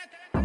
Thank you.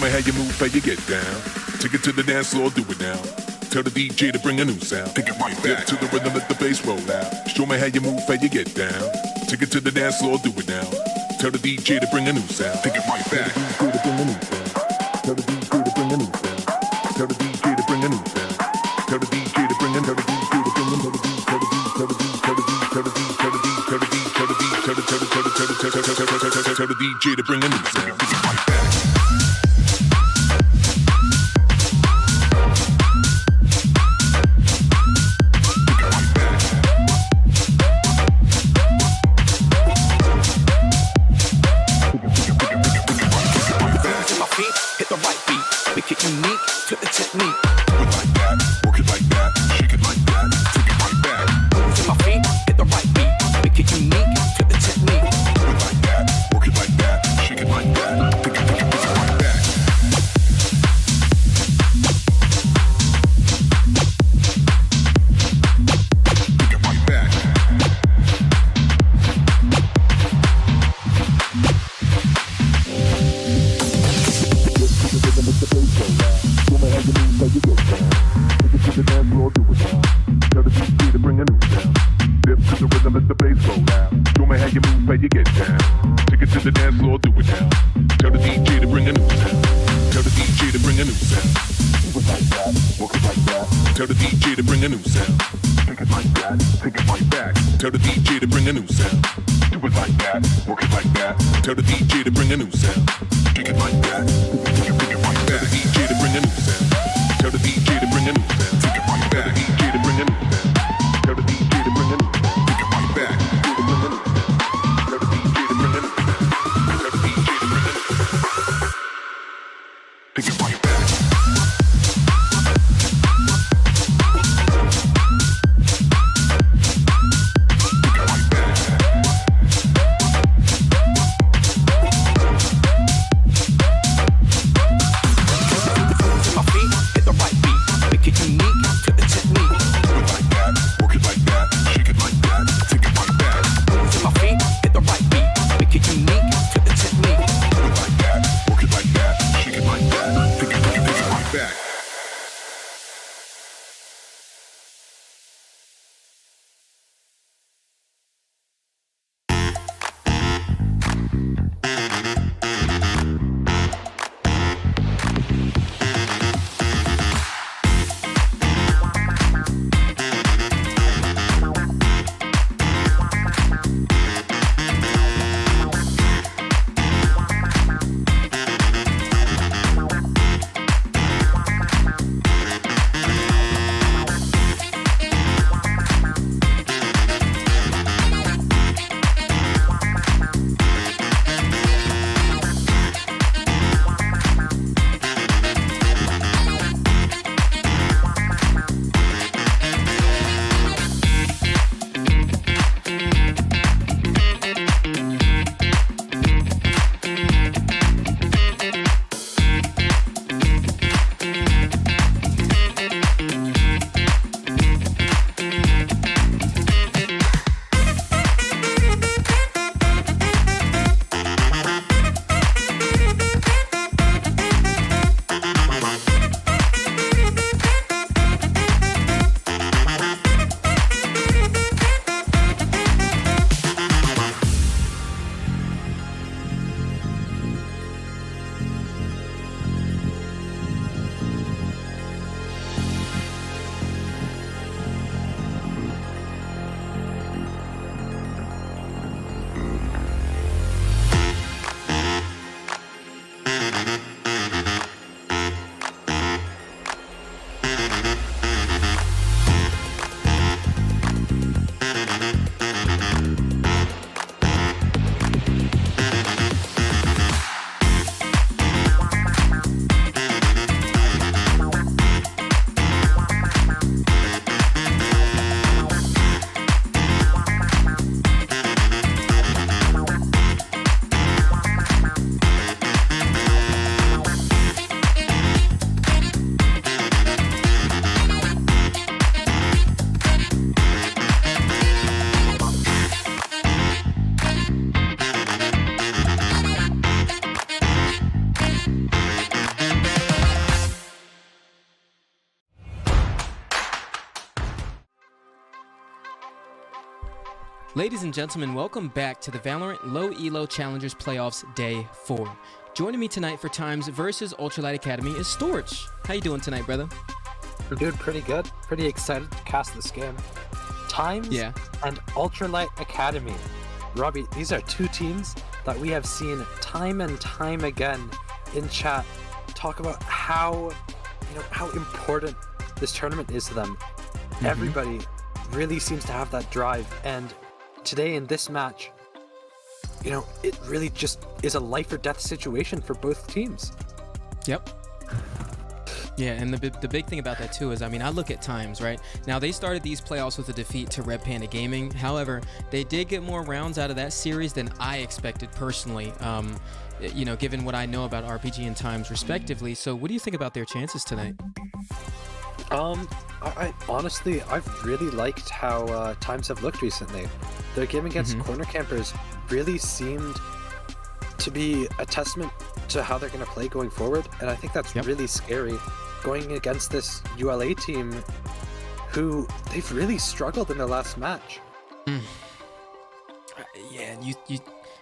me how you move, how you get down. Take it to the dance floor, do it now. Tell the DJ to bring a new sound. Take it right back to the rhythm, let the bass roll out. Show me how you move, how you get down. Take it to the dance floor, do it now. Tell the DJ to bring a new sound. Take it right back. Tell the DJ to bring a new sound. Tell the DJ to bring a new sound. Tell the DJ to bring a new sound. Tell the DJ to bring a new sound. Tell the DJ to bring a new sound. Unique Ladies and gentlemen, welcome back to the VALORANT low-elo Challengers Playoffs Day 4. Joining me tonight for TIMEZ versus ULTRALIGHT Academy is Storch. How you doing tonight, brother? We're doing pretty good. Pretty excited to cast this game. TIMEZ and ULTRALIGHT Academy. Robbie, these are two teams that we have seen time and time again in chat talk about how important this tournament is to them. Everybody really seems to have that drive, and today in this match, it really just is a life or death situation for both teams. Yep. Yeah, and the big thing about that too is, I look at TIMEZ, right? Now, they started these playoffs with a defeat to Red Panda Gaming. However, they did get more rounds out of that series than I expected personally, given what I know about RPG and TIMEZ respectively. So what do you think about their chances tonight? I honestly, I've really liked how TIMEZ have looked recently. Their game against corner campers really seemed to be a testament to how they're going to play going forward, and I think that's really scary going against this ULA team who they've really struggled in their last match. Yeah, you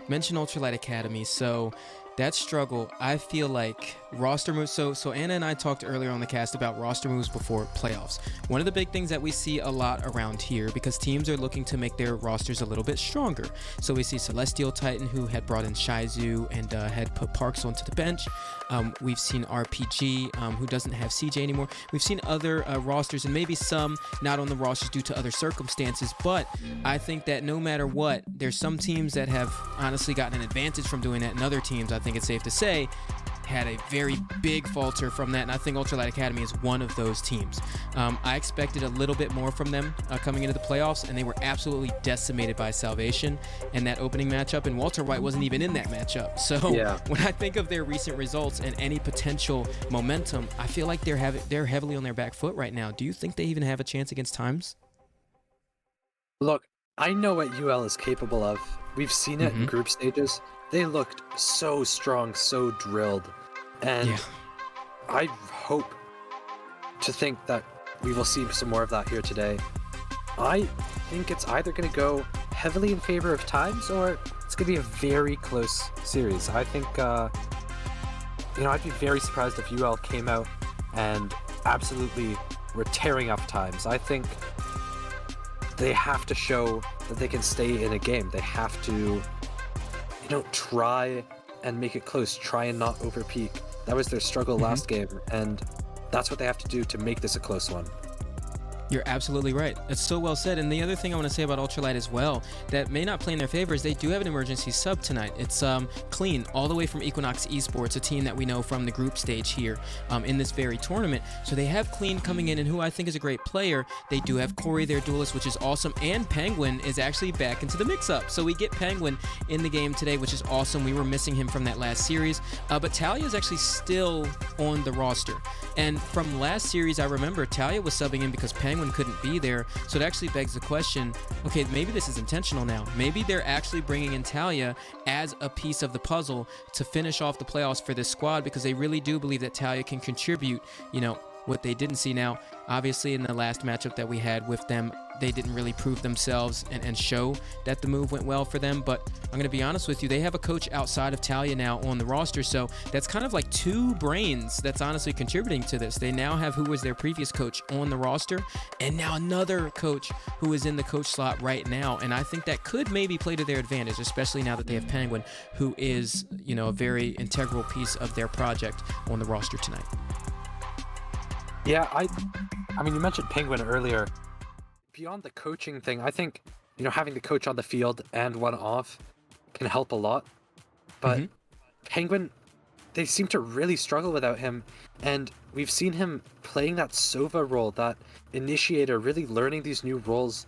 mentioned ULTRALIGHT Academy, so that struggle, I feel like roster moves. So Anna and I talked earlier on the cast about roster moves before playoffs. One of the big things that we see a lot around here, because teams are looking to make their rosters a little bit stronger. So we see Celestial Titan, who had brought in Shizu and had put Parks onto the bench. We've seen RPG, who doesn't have CJ anymore. We've seen other rosters, and maybe some not on the rosters due to other circumstances. But I think that no matter what, there's some teams that have honestly gotten an advantage from doing that, and other teams, I think it's safe to say, had a very big falter from that, and I think ULTRALIGHT Academy is one of those teams. I expected a little bit more from them coming into the playoffs, and they were absolutely decimated by Salvation in that opening matchup, and Walter White wasn't even in that matchup. So when I think of their recent results and any potential momentum, I feel like they're heavily on their back foot right now. Do you think they even have a chance against TIMEZ? Look, I know what UL is capable of. We've seen it in group stages. They looked so strong, so drilled, and I hope to think that we will see some more of that here today. I think it's either going to go heavily in favor of TIMEZ, or it's going to be a very close series. I think, I'd be very surprised if UL came out and absolutely were tearing up TIMEZ. I think they have to show that they can stay in a game. They have to try and make it close, try and not overpeak. That was their struggle last game, and that's what they have to do to make this a close one. You're absolutely right. It's so well said. And the other thing I want to say about ULTRALIGHT as well that may not play in their favor is they do have an emergency sub tonight. It's Clean, all the way from Equinox Esports, a team that we know from the group stage here in this very tournament. So they have Clean coming in, and who I think is a great player. They do have Corey, their duelist, which is awesome, and Penguin is actually back into the mix-up. So we get Penguin in the game today, which is awesome. We were missing him from that last series, but Talia is actually still on the roster. And from last series, I remember Talia was subbing in because Penguin couldn't be there, so it actually begs the question, okay, maybe this is intentional now. Maybe they're actually bringing in Talia as a piece of the puzzle to finish off the playoffs for this squad, because they really do believe that Talia can contribute, what they didn't see. Now, obviously in the last matchup that we had with them, they didn't really prove themselves and show that the move went well for them, but I'm going to be honest with you, they have a coach outside of Talia now on the roster, so that's kind of like two brains that's honestly contributing to this. They now have who was their previous coach on the roster, and now another coach who is in the coach slot right now, and I think that could maybe play to their advantage, especially now that they have Penguin, who is, a very integral piece of their project on the roster tonight. Yeah, I mean, you mentioned Penguin earlier. Beyond the coaching thing, I think, having the coach on the field and one off can help a lot. But Penguin, they seem to really struggle without him. And we've seen him playing that Sova role, that initiator, really learning these new roles.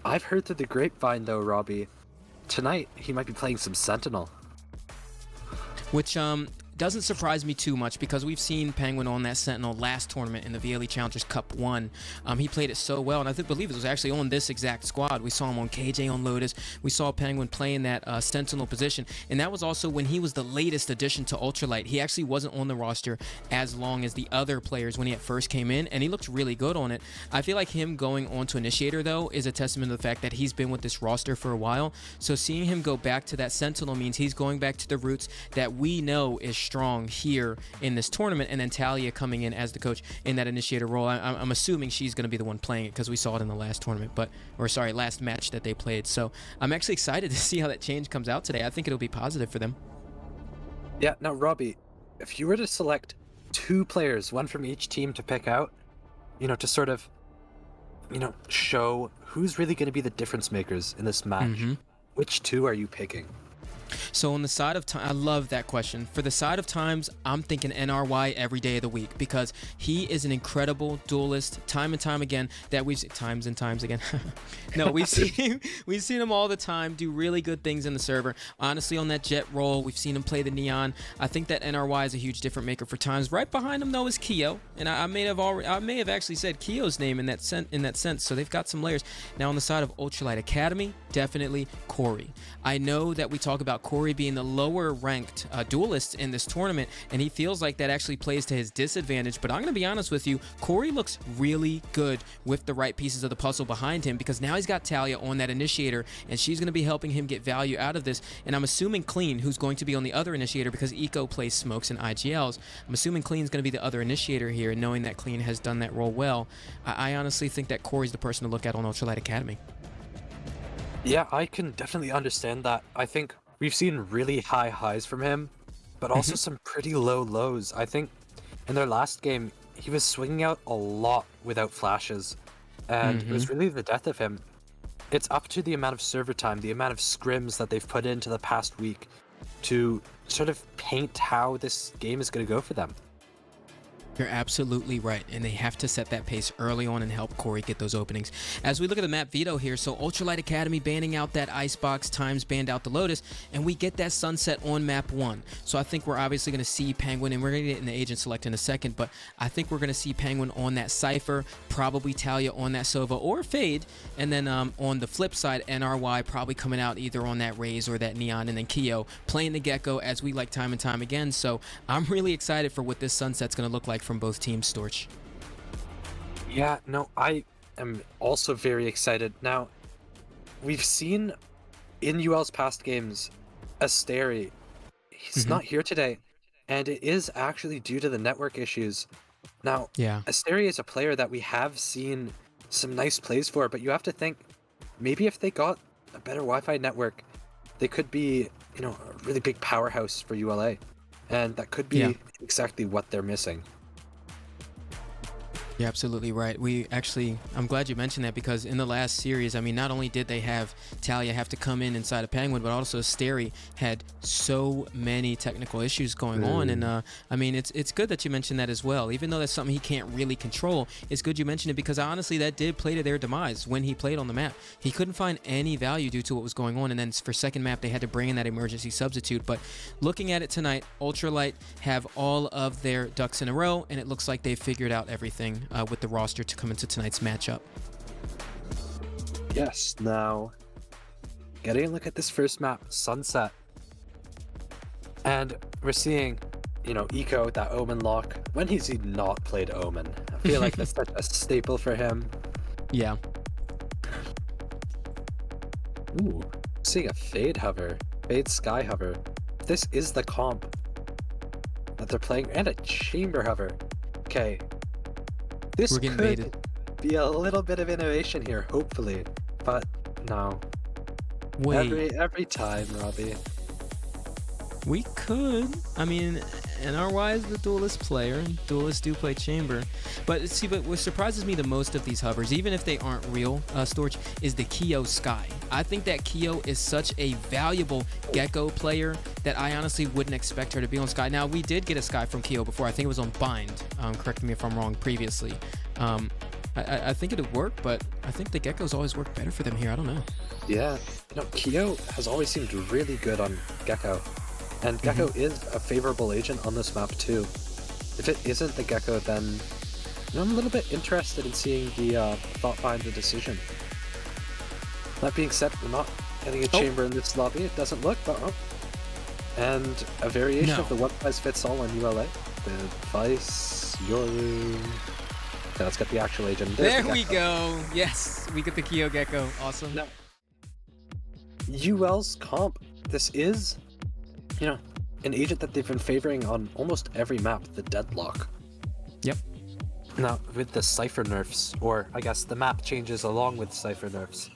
I've heard through the grapevine, though, Robbie, tonight he might be playing some Sentinel. Which, doesn't surprise me too much because we've seen Penguin on that Sentinel last tournament in the VLE Challengers Cup 1. He played it so well, and I believe it was actually on this exact squad. We saw him on KJ on Lotus. We saw Penguin playing that Sentinel position, and that was also when he was the latest addition to Ultralight. He actually wasn't on the roster as long as the other players when he at first came in, and he looked really good on it. I feel like him going on to Initiator, though, is a testament to the fact that he's been with this roster for a while. So seeing him go back to that Sentinel means he's going back to the roots that we know is strong here in this tournament, and then Talia coming in as the coach in that Initiator role. I'm assuming she's going to be the one playing it because we saw it in the last tournament, last match that they played. So I'm actually excited to see how that change comes out today. I think it'll be positive for them. Yeah, now Robbie, if you were to select 2 players, one from each team to pick out, to sort of, show who's really going to be the difference makers in this match, which 2 are you picking? So on the side of time, I love that question. For the side of times, I'm thinking NRY every day of the week because he is an incredible duelist, time and time again, that we've seen, times and times again. No, we've seen him all the time do really good things in the server. Honestly, on that jet role, we've seen him play the Neon. I think that NRY is a huge difference maker for times. Right behind him though is Keo, and I may have actually said Keo's name in that sense. So they've got some layers. Now on the side of Ultralight Academy, definitely Corey. I know that we talk about Corey being the lower ranked duelist in this tournament, and he feels like that actually plays to his disadvantage, but I'm going to be honest with you, Corey looks really good with the right pieces of the puzzle behind him because now he's got Talia on that Initiator, and she's going to be helping him get value out of this, and I'm assuming Clean, who's going to be on the other Initiator because Eco plays smokes and IGLs, I'm assuming Clean's going to be the other Initiator here, and knowing that Clean has done that role well, I honestly think that Corey's the person to look at on Ultralight Academy. Yeah, I can definitely understand that. I think we've seen really high highs from him, but also some pretty low lows. I think in their last game, he was swinging out a lot without flashes, and it was really the death of him. It's up to the amount of server time, the amount of scrims that they've put into the past week to sort of paint how this game is going to go for them. You're absolutely right, and they have to set that pace early on and help Corey get those openings. As we look at the map veto here, so Ultralight Academy banning out that Icebox, Times banned out the Lotus, and we get that Sunset on map 1. So I think we're obviously going to see Penguin, and we're going to get in the agent select in a second, but I think we're going to see Penguin on that Cypher, probably Talia on that Sova or Fade, and then on the flip side, NRY probably coming out either on that Raze or that Neon, and then Keo playing the Gecko as we like time and time again. So I'm really excited for what this Sunset's going to look like from both teams, Storch. Yeah, no, I am also very excited. Now, we've seen in UL's past games, Asteri, he's not here today, and it is actually due to the network issues. Now, Asteri is a player that we have seen some nice plays for, but you have to think, maybe if they got a better Wi-Fi network, they could be, a really big powerhouse for ULA, and that could be exactly what they're missing. You're absolutely right. I'm glad you mentioned that because in the last series, I mean, not only did they have Talia have to come in inside of Penguin, but also Asteri had so many technical issues going on. And I mean, it's good that you mentioned that as well. Even though that's something he can't really control, it's good you mentioned it because honestly, that did play to their demise when he played on the map. He couldn't find any value due to what was going on. And then for second map, they had to bring in that emergency substitute. But looking at it tonight, Ultralight have all of their ducks in a row, and it looks like they've figured out everything with the roster to come into tonight's matchup. Yes, now getting a look at this first map, Sunset. And we're seeing, Eco, that Omen lock. When has he not played Omen? I feel like that's such a staple for him. Yeah. Ooh, seeing a Fade hover, Fade Sky hover. This is the comp that they're playing, and a Chamber hover. Okay. This could be a little bit of innovation here, hopefully, but no. Wait. Every time, Robbie. We could. I mean, NRY is the duelist player. Duelists do play Chamber. But see, what surprises me the most of these hovers, even if they aren't real, Storch, is the Keo Sky. I think that Keo is such a valuable Gecko player that I honestly wouldn't expect her to be on Sky. Now, we did get a Sky from Keo before. I think it was on Bind. Correct me if I'm wrong previously. I think it'd work, but I think the Geckos always work better for them here. I don't know. Yeah, Keo has always seemed really good on Gecko. And Gecko is a favorable agent on this map too. If it isn't the Gecko, then I'm a little bit interested in seeing the thought behind the decision. That being said, we're not getting a chamber in this lobby. It doesn't look, but and a variation of the one-size-fits-all on ULA. The Vice, Yoru. Okay, let's get the actual agent. There we go. Yes, we get the Kyo Gecko. Awesome. Now, UL's comp. This is, an agent that they've been favoring on almost every map, the Deadlock. Yep. Now, with the Cypher nerfs, or I guess the map changes along with Cypher nerfs,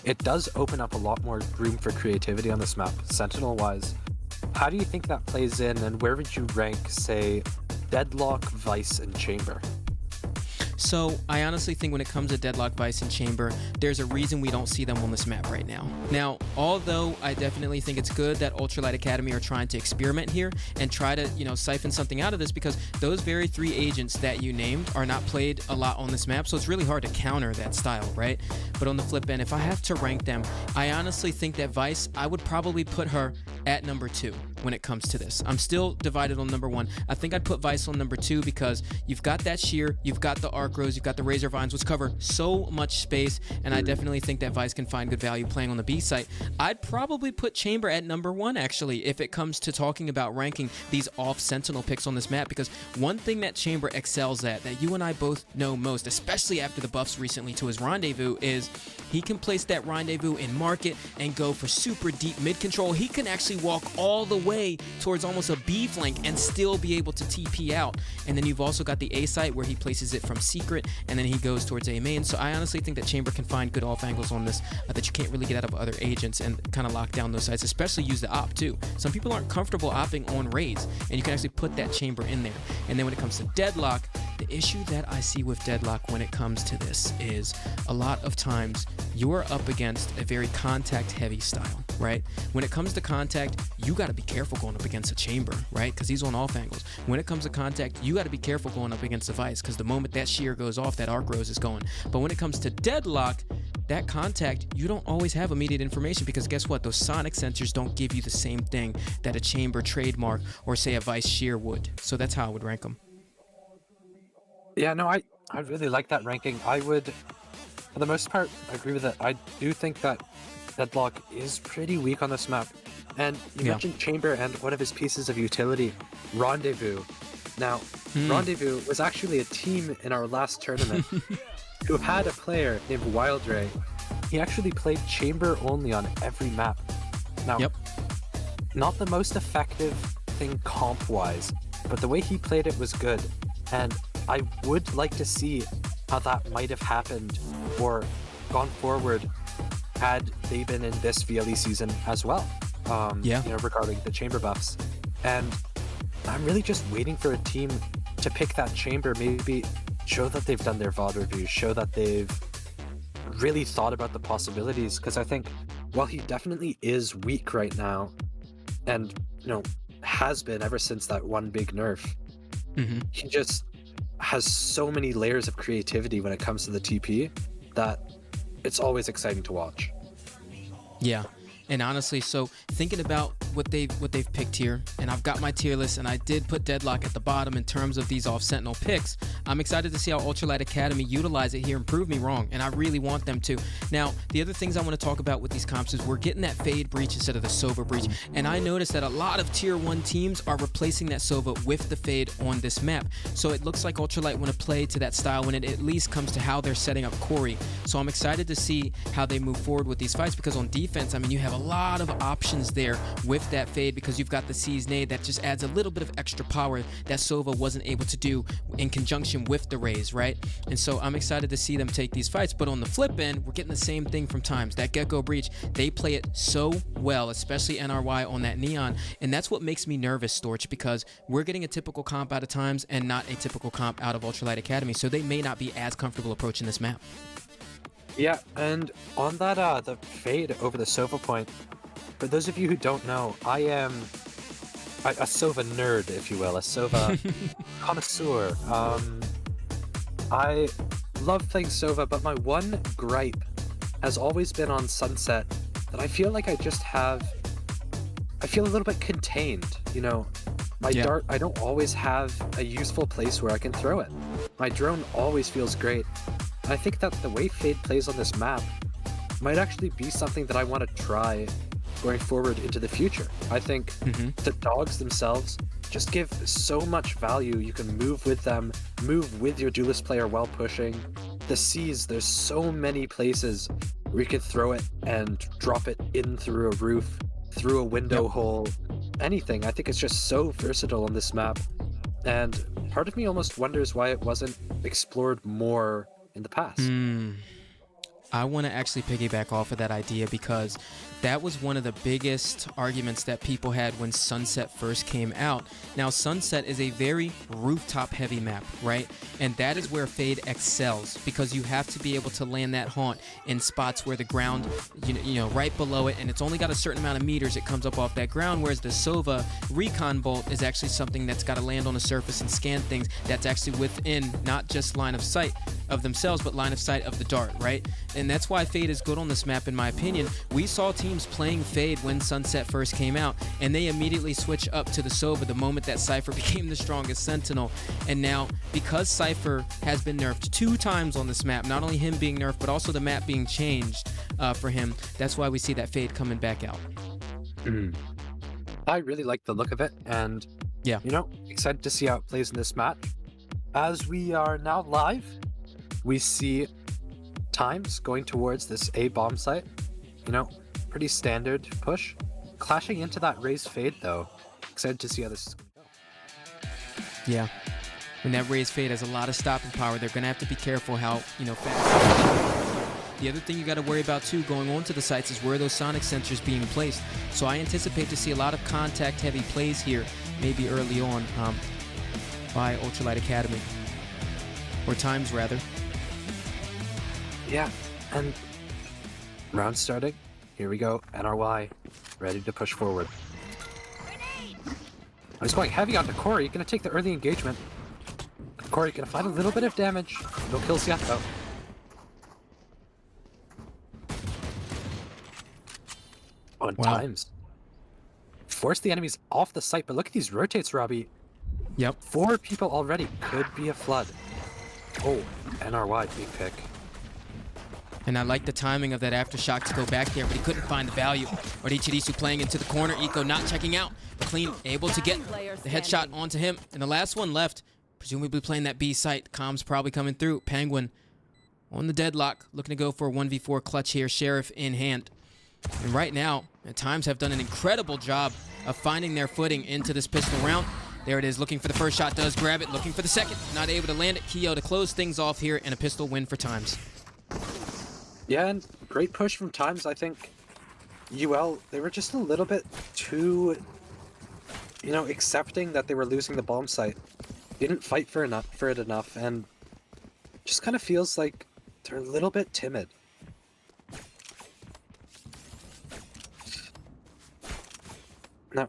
it does open up a lot more room for creativity on this map, Sentinel-wise. How do you think that plays in, and where would you rank, say, Deadlock, Vice, and Chamber? So I honestly think when it comes to Deadlock, Vice, and Chamber, there's a reason we don't see them on this map right now. Now, although I definitely think it's good that Ultralight Academy are trying to experiment here and try to, siphon something out of this, because those very 3 agents that you named are not played a lot on this map, so it's really hard to counter that style, right? But on the flip end, if I have to rank them, I honestly think that Vice, I would probably put her at number 2 when it comes to this. I'm still divided on number 1. I think I'd put Vice on number 2 because you've got that Shear, you've got the Arc Rose, you've got the Razor Vines, which cover so much space, and I definitely think that Vice can find good value playing on the B site. I'd probably put Chamber at number 1, actually, if it comes to talking about ranking these off Sentinel picks on this map, because one thing that Chamber excels at, that you and I both know most, especially after the buffs recently to his Rendezvous, is he can place that Rendezvous in market and go for super deep mid control. He can actually walk all the way towards almost a B flank and still be able to TP out. And then you've also got the A site where he places it from secret and then he goes towards A main. So I honestly think that Chamber can find good off angles on this that you can't really get out of other agents and kind of lock down those sites, especially use the op too. Some people aren't comfortable opping on raids, and you can actually put that Chamber in there. And then when it comes to Deadlock, the issue that I see with Deadlock when it comes to this is a lot of times you are up against a very contact heavy style, right? When it comes to contact, you got to be careful going up against a Chamber, right? Because he's on off angles. When it comes to contact, you got to be careful going up against a Vice, because the moment that Shear goes off, that Arc Rose is going. But when it comes to Deadlock, that contact, you don't always have immediate information, because guess what? Those sonic sensors don't give you the same thing that a Chamber trademark or say a Vice Shear would. So that's how I would rank them. Yeah, no, I really like that ranking. I would, for the most part, agree with it. I do think that Deadlock is pretty weak on this map. And you mentioned Chamber and one of his pieces of utility, Rendezvous. Now, Rendezvous was actually a team in our last tournament who had a player named Wildray. He actually played Chamber only on every map. Now, not the most effective thing comp-wise, but the way he played it was good. And I would like to see how that might have happened or gone forward had they been in this VLE season as well. Regarding the Chamber buffs. And I'm really just waiting for a team to pick that Chamber, maybe show that they've done their VOD reviews, show that they've really thought about the possibilities, because I think while he definitely is weak right now, and has been ever since that one big nerf, he just has so many layers of creativity when it comes to the TP that it's always exciting to watch. Yeah. And honestly, so thinking about what they've picked here, and I've got my tier list, and I did put Deadlock at the bottom in terms of these off Sentinel picks. I'm excited to see how Ultralight Academy utilize it here and prove me wrong, and I really want them to. Now, the other things I want to talk about with these comps is we're getting that Fade Breach instead of the Sova Breach, and I noticed that a lot of tier 1 teams are replacing that Sova with the Fade on this map. So it looks like Ultralight want to play to that style when it at least comes to how they're setting up Corey. So I'm excited to see how they move forward with these fights, because on defense, I mean, you have a lot of options there with that Fade, because you've got the Seize Nade that just adds a little bit of extra power that Sova wasn't able to do in conjunction with the Raze, right? And so I'm excited to see them take these fights. But on the flip end, we're getting the same thing from TIMEZ. That Gecko Breach, they play it so well, especially NRY on that Neon, and that's what makes me nervous, Storch, because we're getting a typical comp out of TIMEZ and not a typical comp out of Ultralight Academy, so they may not be as comfortable approaching this map. Yeah, and on that the Fade over the Sova point, for those of you who don't know, I am a Sova nerd, if you will, a Sova connoisseur. I love playing Sova, but my one gripe has always been on Sunset, that I feel like I just have I feel a little bit contained, you know. My dart, I don't always have a useful place where I can throw it. My drone always feels great. And I think that the way Fade plays on this map might actually be something that I want to try going forward into the future. I think the dogs themselves just give so much value. You can move with them, move with your duelist player while pushing. The C's, there's so many places where you can throw it and drop it in through a roof, through a window hole, anything. I think it's just so versatile on this map. And part of me almost wonders why it wasn't explored more in the past. I want to actually piggyback off of that idea because that was one of the biggest arguments that people had when Sunset first came out. Now, Sunset is a very rooftop-heavy map, right? And that is where Fade excels because you have to be able to land that haunt in spots where the ground, you know, right below it, and it's only got a certain amount of meters it comes up off that ground, whereas the Sova Recon Bolt is actually something that's got to land on the surface and scan things that's actually within not just line of sight of themselves, but line of sight of the dart, right? And that's why Fade is good on this map, in my opinion. We saw teams playing Fade when Sunset first came out, and they immediately switched up to the Sova the moment that Cypher became the strongest Sentinel. And now, because Cypher has been nerfed 2 times on this map, not only him being nerfed, but also the map being changed for him, that's why we see that Fade coming back out. I really like the look of it, and you know, excited to see how it plays in this match. As we are now live, we see TIMEZ going towards this A bomb site. You know, pretty standard push. Clashing into that raised Fade though. Excited to see how this is going to go. Yeah. When that raised Fade has a lot of stopping power, they're going to have to be careful how, you know, fast. The other thing you got to worry about too going on to the sites is where those sonic sensors being placed. So I anticipate to see a lot of contact heavy plays here, maybe early on by Ultralight Academy. Or TIMEZ rather. Yeah, and round starting. Here we go. NRY, ready to push forward. He's going heavy onto Corey. Gonna take the early engagement. Corey gonna find a little bit of damage. No kills yet though. On TIMEZ. Force the enemies off the site, but look at these rotates, Robbie. Yep. 4 people already. Could be a flood. Oh, NRY, big pick. And I like the timing of that aftershock to go back there, but he couldn't find the value. Orichirisu playing into the corner, Eco not checking out. Clean, able to get the headshot onto him. And the last one left, presumably playing that B site. Comms probably coming through. Penguin on the deadlock, looking to go for a 1v4 clutch here, Sheriff in hand. And right now, TIMEZ have done an incredible job of finding their footing into this pistol round. There it is, looking for the first shot, does grab it, looking for the second, not able to land it. Keo to close things off here, and a pistol win for TIMEZ. Yeah, and great push from TIMEZ. I think UL, they were just a little bit too, you know, accepting that they were losing the bomb site. Didn't fight for it enough, and just kind of feels like they're a little bit timid. Now,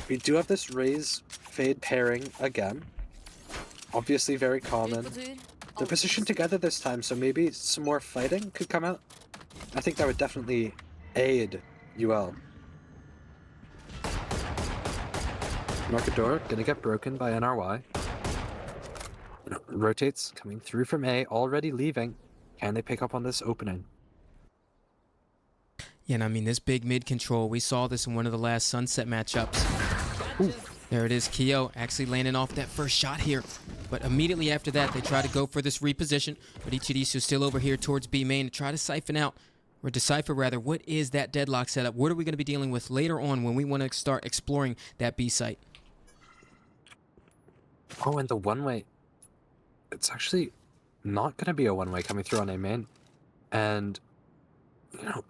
we do have this Raze Fade pairing again. Obviously very common. They're positioned together this time, so maybe some more fighting could come out. I think that would definitely aid UL. Market door gonna get broken by NRY. Rotates coming through from A, already leaving. Can they pick up on this opening? Yeah, and I mean, this big mid control, we saw this in one of the last Sunset matchups. Ooh. There it is, Keo actually landing off that first shot here. But immediately after that, they try to go for this reposition. But Ichirisu still over here towards B main to try to siphon out, or decipher rather, what is that deadlock setup? What are we going to be dealing with later on when we want to start exploring that B site? Oh, and the one-way. It's actually not going to be a one-way coming through on A main. And, you know,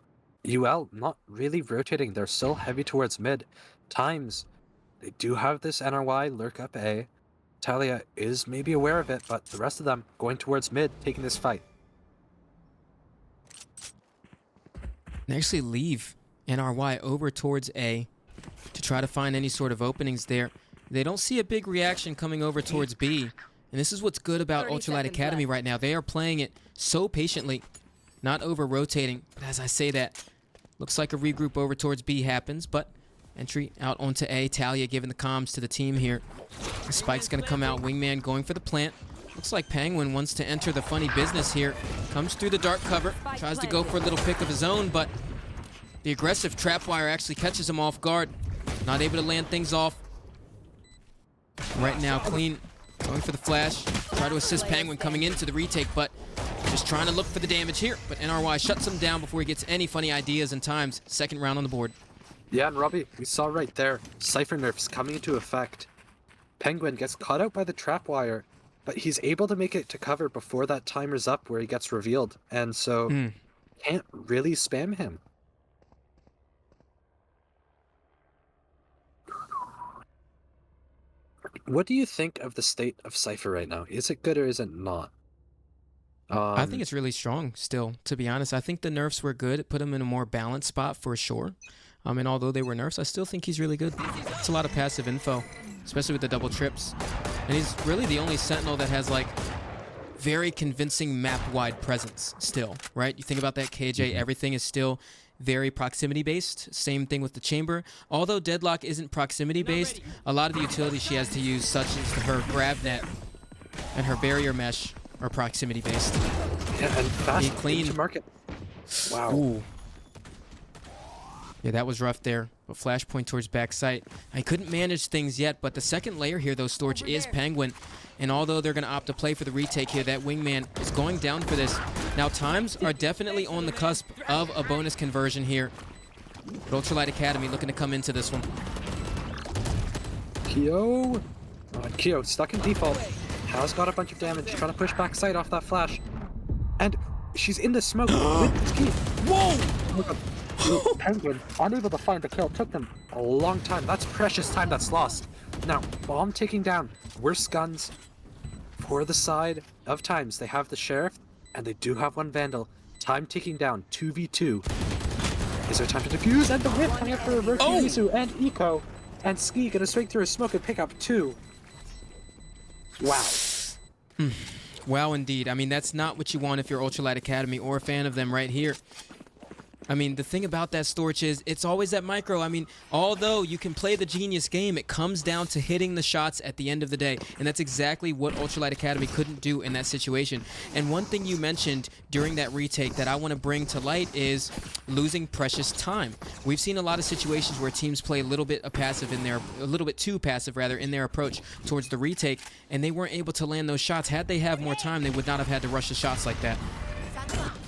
UL not really rotating. They're still heavy towards mid. TIMEZ, they do have this NRY lurk up A. Talia is maybe aware of it, but the rest of them going towards mid, taking this fight. They actually leave NRY over towards A to try to find any sort of openings there. They don't see a big reaction coming over towards B. And this is what's good about Ultralight Academy right now. They are playing it so patiently, not over-rotating. But as I say that, looks like a regroup over towards B happens, but Entry out onto A. Talia giving the comms to the team here. The spike's going to come out. Wingman going for the plant. Looks like Penguin wants to enter the funny business here. Comes through the dark cover. Tries to go for a little pick of his own, but the aggressive trapwire actually catches him off guard. Not able to land things off. Right now, Clean going for the flash. Try to assist Penguin coming into the retake, but just trying to look for the damage here. But NRY shuts him down before he gets any funny ideas and times. Second round on the board. Yeah, and Robbie, we saw right there, Cypher nerfs coming into effect. Penguin gets caught out by the trapwire, but he's able to make it to cover before that timer's up where he gets revealed. And so, can't really spam him. What do you think of the state of Cypher right now? Is it good or is it not? I think it's really strong still, to be honest. I think the nerfs were good. It put him in a more balanced spot for sure. And although they were nerfs, I still think he's really good. It's a lot of passive info, especially with the double trips. And he's really the only Sentinel that has, like, very convincing map-wide presence still, right? You think about that KJ, everything is still very proximity-based. Same thing with the Chamber. Although Deadlock isn't proximity-based, a lot of the utilities she has to use, such as her grab net and her barrier mesh, are proximity-based. Yeah, and fast Clean to market. Wow. Ooh. Yeah, that was rough there. But flashpoint towards backside. I couldn't manage things yet, but the second layer here, though, Storch, is Penguin. And although they're going to opt to play for the retake here, that Wingman is going down for this. Now, times are definitely on the cusp of a bonus conversion here. But Ultralight Academy looking to come into this one. Kyo. Kyo stuck in default. Has got a bunch of damage. Trying to push backside off that flash. And she's in the smoke with Ski. Whoa! Oh my god. Penguin, unable to find the kill, took them a long time. That's precious time that's lost. Now, bomb taking down. Worse guns for the side of Times. They have the Sheriff, and they do have one Vandal. Time taking down, 2v2. Is there time to defuse? And the whip coming up for Virtue and Eco. And Ski gonna swing through a smoke and pick up 2. Wow. Wow, indeed. I mean, that's not what you want if you're Ultralight Academy or a fan of them right here. I mean, the thing about that Storch is it's always that micro. I mean, although you can play the genius game, it comes down to hitting the shots at the end of the day. And that's exactly what Ultralight Academy couldn't do in that situation. And one thing you mentioned during that retake that I want to bring to light is losing precious time. We've seen a lot of situations where teams play a little bit passive in their, a little bit too passive rather, in their approach towards the retake, and they weren't able to land those shots. Had they have more time, they would not have had to rush the shots like that.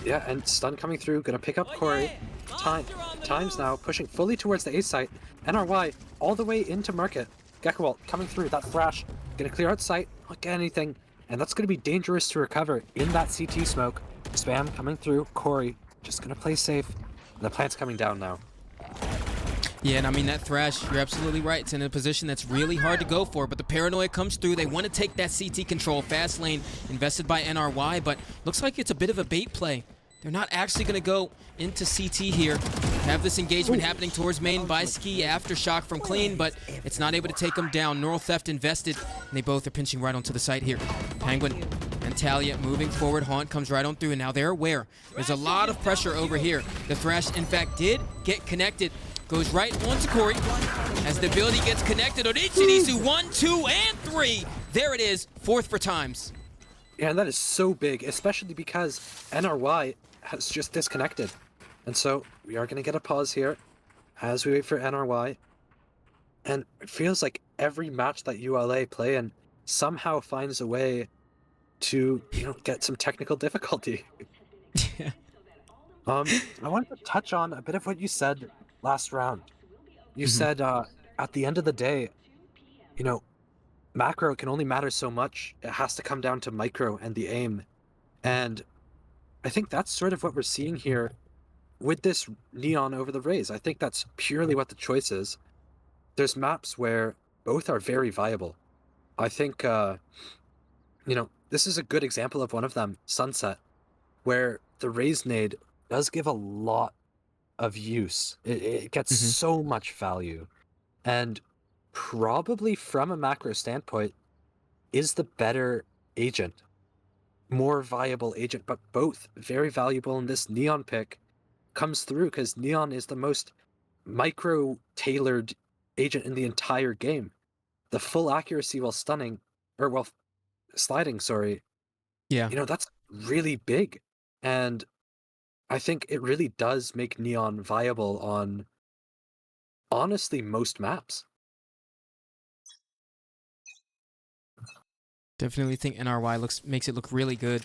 Yeah, and stun coming through, gonna pick up Corey. Times now pushing fully towards the A site. NRY all the way into market. Gekawalt coming through, that flash, gonna clear out sight, not get anything, and that's gonna be dangerous to recover in that CT smoke. Spam coming through, Corey just gonna play safe. And the plant's coming down now. Yeah, and I mean, that Thrash, you're absolutely right. It's in a position that's really hard to go for, but the paranoia comes through. They want to take that CT control. Fast lane invested by NRY, but looks like it's a bit of a bait play. They're not actually going to go into CT here. Have this engagement happening towards main by Ski. Aftershock from Clean, but it's not able to take them down. Neural Theft invested, and they both are pinching right onto the site here. Penguin and Talia moving forward. Haunt comes right on through, and now they're aware. There's a lot of pressure over here. The Thrash, in fact, did get connected. Goes right onto Corey as the ability gets connected on Ichirisu. 1, 2, and 3. There it is, 4th for Times. Yeah, and that is so big, especially because NRY has just disconnected. And so we are going to get a pause here as we wait for NRY. And it feels like every match that ULA play in somehow finds a way to, get some technical difficulty. Yeah. I wanted to touch on a bit of what you said last round. You said at the end of the day, macro can only matter so much. It has to come down to micro and the aim. And I think that's sort of what we're seeing here with this Neon over the Raze. I think that's purely what the choice is. There's maps where both are very viable. I think, this is a good example of one of them, Sunset, where the Raze nade does give a lot of use. It gets so much value. And probably from a macro standpoint, is the better agent. More viable agent, but both very valuable, and this Neon pick comes through because Neon is the most micro-tailored agent in the entire game. The full accuracy while stunning, or while sliding, sorry. Yeah. You know, that's really big. And I think it really does make Neon viable on, honestly, most maps. Definitely think NRY makes it look really good.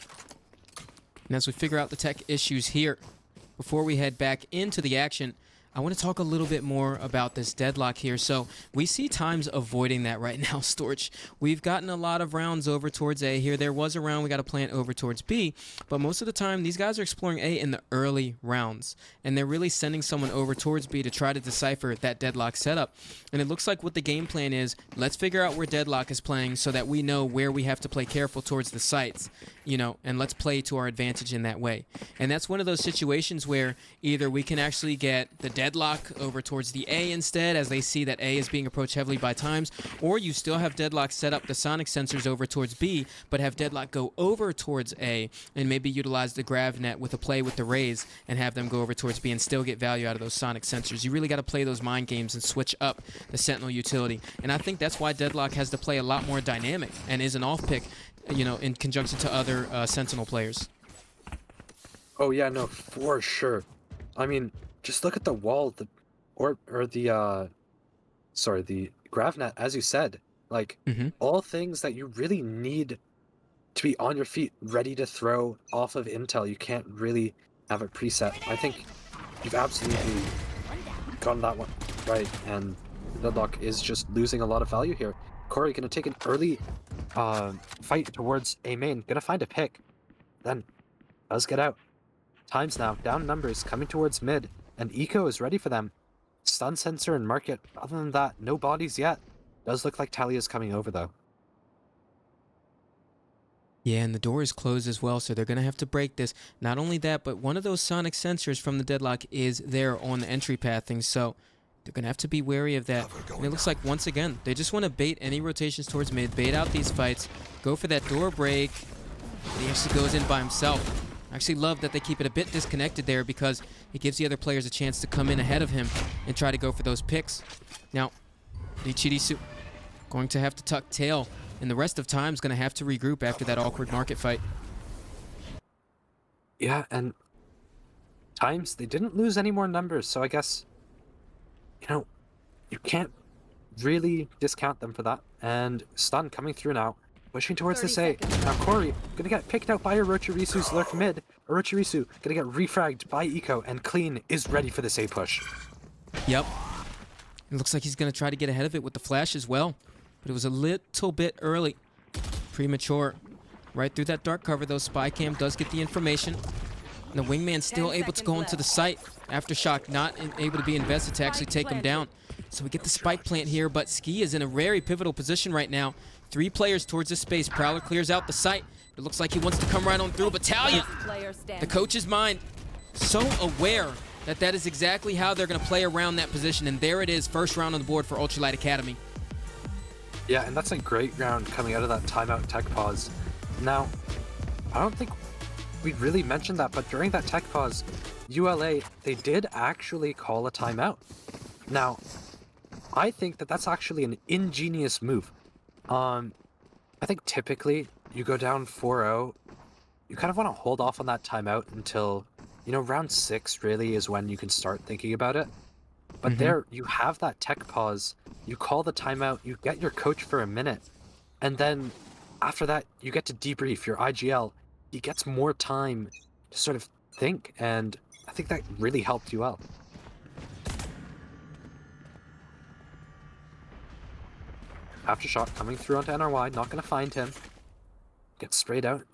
And as we figure out the tech issues here, before we head back into the action, I want to talk a little bit more about this deadlock here. So we see TIMEZ avoiding that right now, Storch. We've gotten a lot of rounds over towards A here. There was a round we got to plant over towards B, but most of the time these guys are exploring A in the early rounds, and they're really sending someone over towards B to try to decipher that deadlock setup. And it looks like what the game plan is, let's figure out where deadlock is playing so that we know where we have to play careful towards the sites, you know, and let's play to our advantage in that way. And that's one of those situations where either we can actually get the deadlock over towards the A instead, as they see that A is being approached heavily by TIMEZ, or you still have deadlock set up the sonic sensors over towards B, but have deadlock go over towards A and maybe utilize the grav net with a play with the rays and have them go over towards B and still get value out of those sonic sensors. You really got to play those mind games and switch up the Sentinel utility. And I think that's why deadlock has to play a lot more dynamic and is an off pick, you know, in conjunction to other Sentinel players. Oh yeah, no, for sure. I mean, just look at the wall, the GravNet, as you said. Like, all things that you really need to be on your feet, ready to throw off of intel. You can't really have it preset. I think you've absolutely gotten that one right, and Deadlock is just losing a lot of value here. Corey gonna take an early fight towards A main, gonna find a pick, then does get out. TIMEZ now, down numbers, coming towards mid, and Eco is ready for them. Stun sensor and market, other than that, no bodies yet. Does look like Talia's coming over though. Yeah, and the door is closed as well, so they're going to have to break this. Not only that, but one of those sonic sensors from the deadlock is there on the entry pathing, so they're going to have to be wary of that. And it looks like, once again, they just want to bait any rotations towards mid, bait out these fights, go for that door break. And he actually goes in by himself. I actually love that they keep it a bit disconnected there because it gives the other players a chance to come in ahead of him and try to go for those picks. Now, Lichirisu going to have to tuck tail, and the rest of TIMEZ going to have to regroup after that awkward market fight. Yeah, and TIMEZ, they didn't lose any more numbers, so I guess, you know, you can't really discount them for that. And Stun coming through now, pushing towards this A. Now Corey gonna get picked out by Orochirisu's lurk mid. Orochirisu gonna get refragged by Eco, and Clean is ready for this A push. Yep. It looks like he's gonna try to get ahead of it with the flash as well, but it was a little bit early. Premature. Right through that dark cover though, Spy Cam does get the information. And the wingman's still able to go into the site. Aftershock not able to be invested to actually take him down. So we get the spike plant here, but Ski is in a very pivotal position right now. 3 players towards this space. Prowler clears out the site. It looks like he wants to come right on through. Battalion, the coach's mind, so aware that that is exactly how they're going to play around that position. And there it is, first round on the board for Ultralight Academy. Yeah, and that's a great round coming out of that timeout tech pause. Now, I don't think we really mentioned that, but during that tech pause, ULA, they did actually call a timeout. Now, I think that that's actually an ingenious move. I think typically you go down 4-0, you kind of want to hold off on that timeout until, you know, round 6 really is when you can start thinking about it. But there, you have that tech pause, you call the timeout, you get your coach for a minute, and then after that, you get to debrief your IGL. He gets more time to sort of think, and I think that really helped you out. Aftershock coming through onto NRY, not going to find him. Gets sprayed out.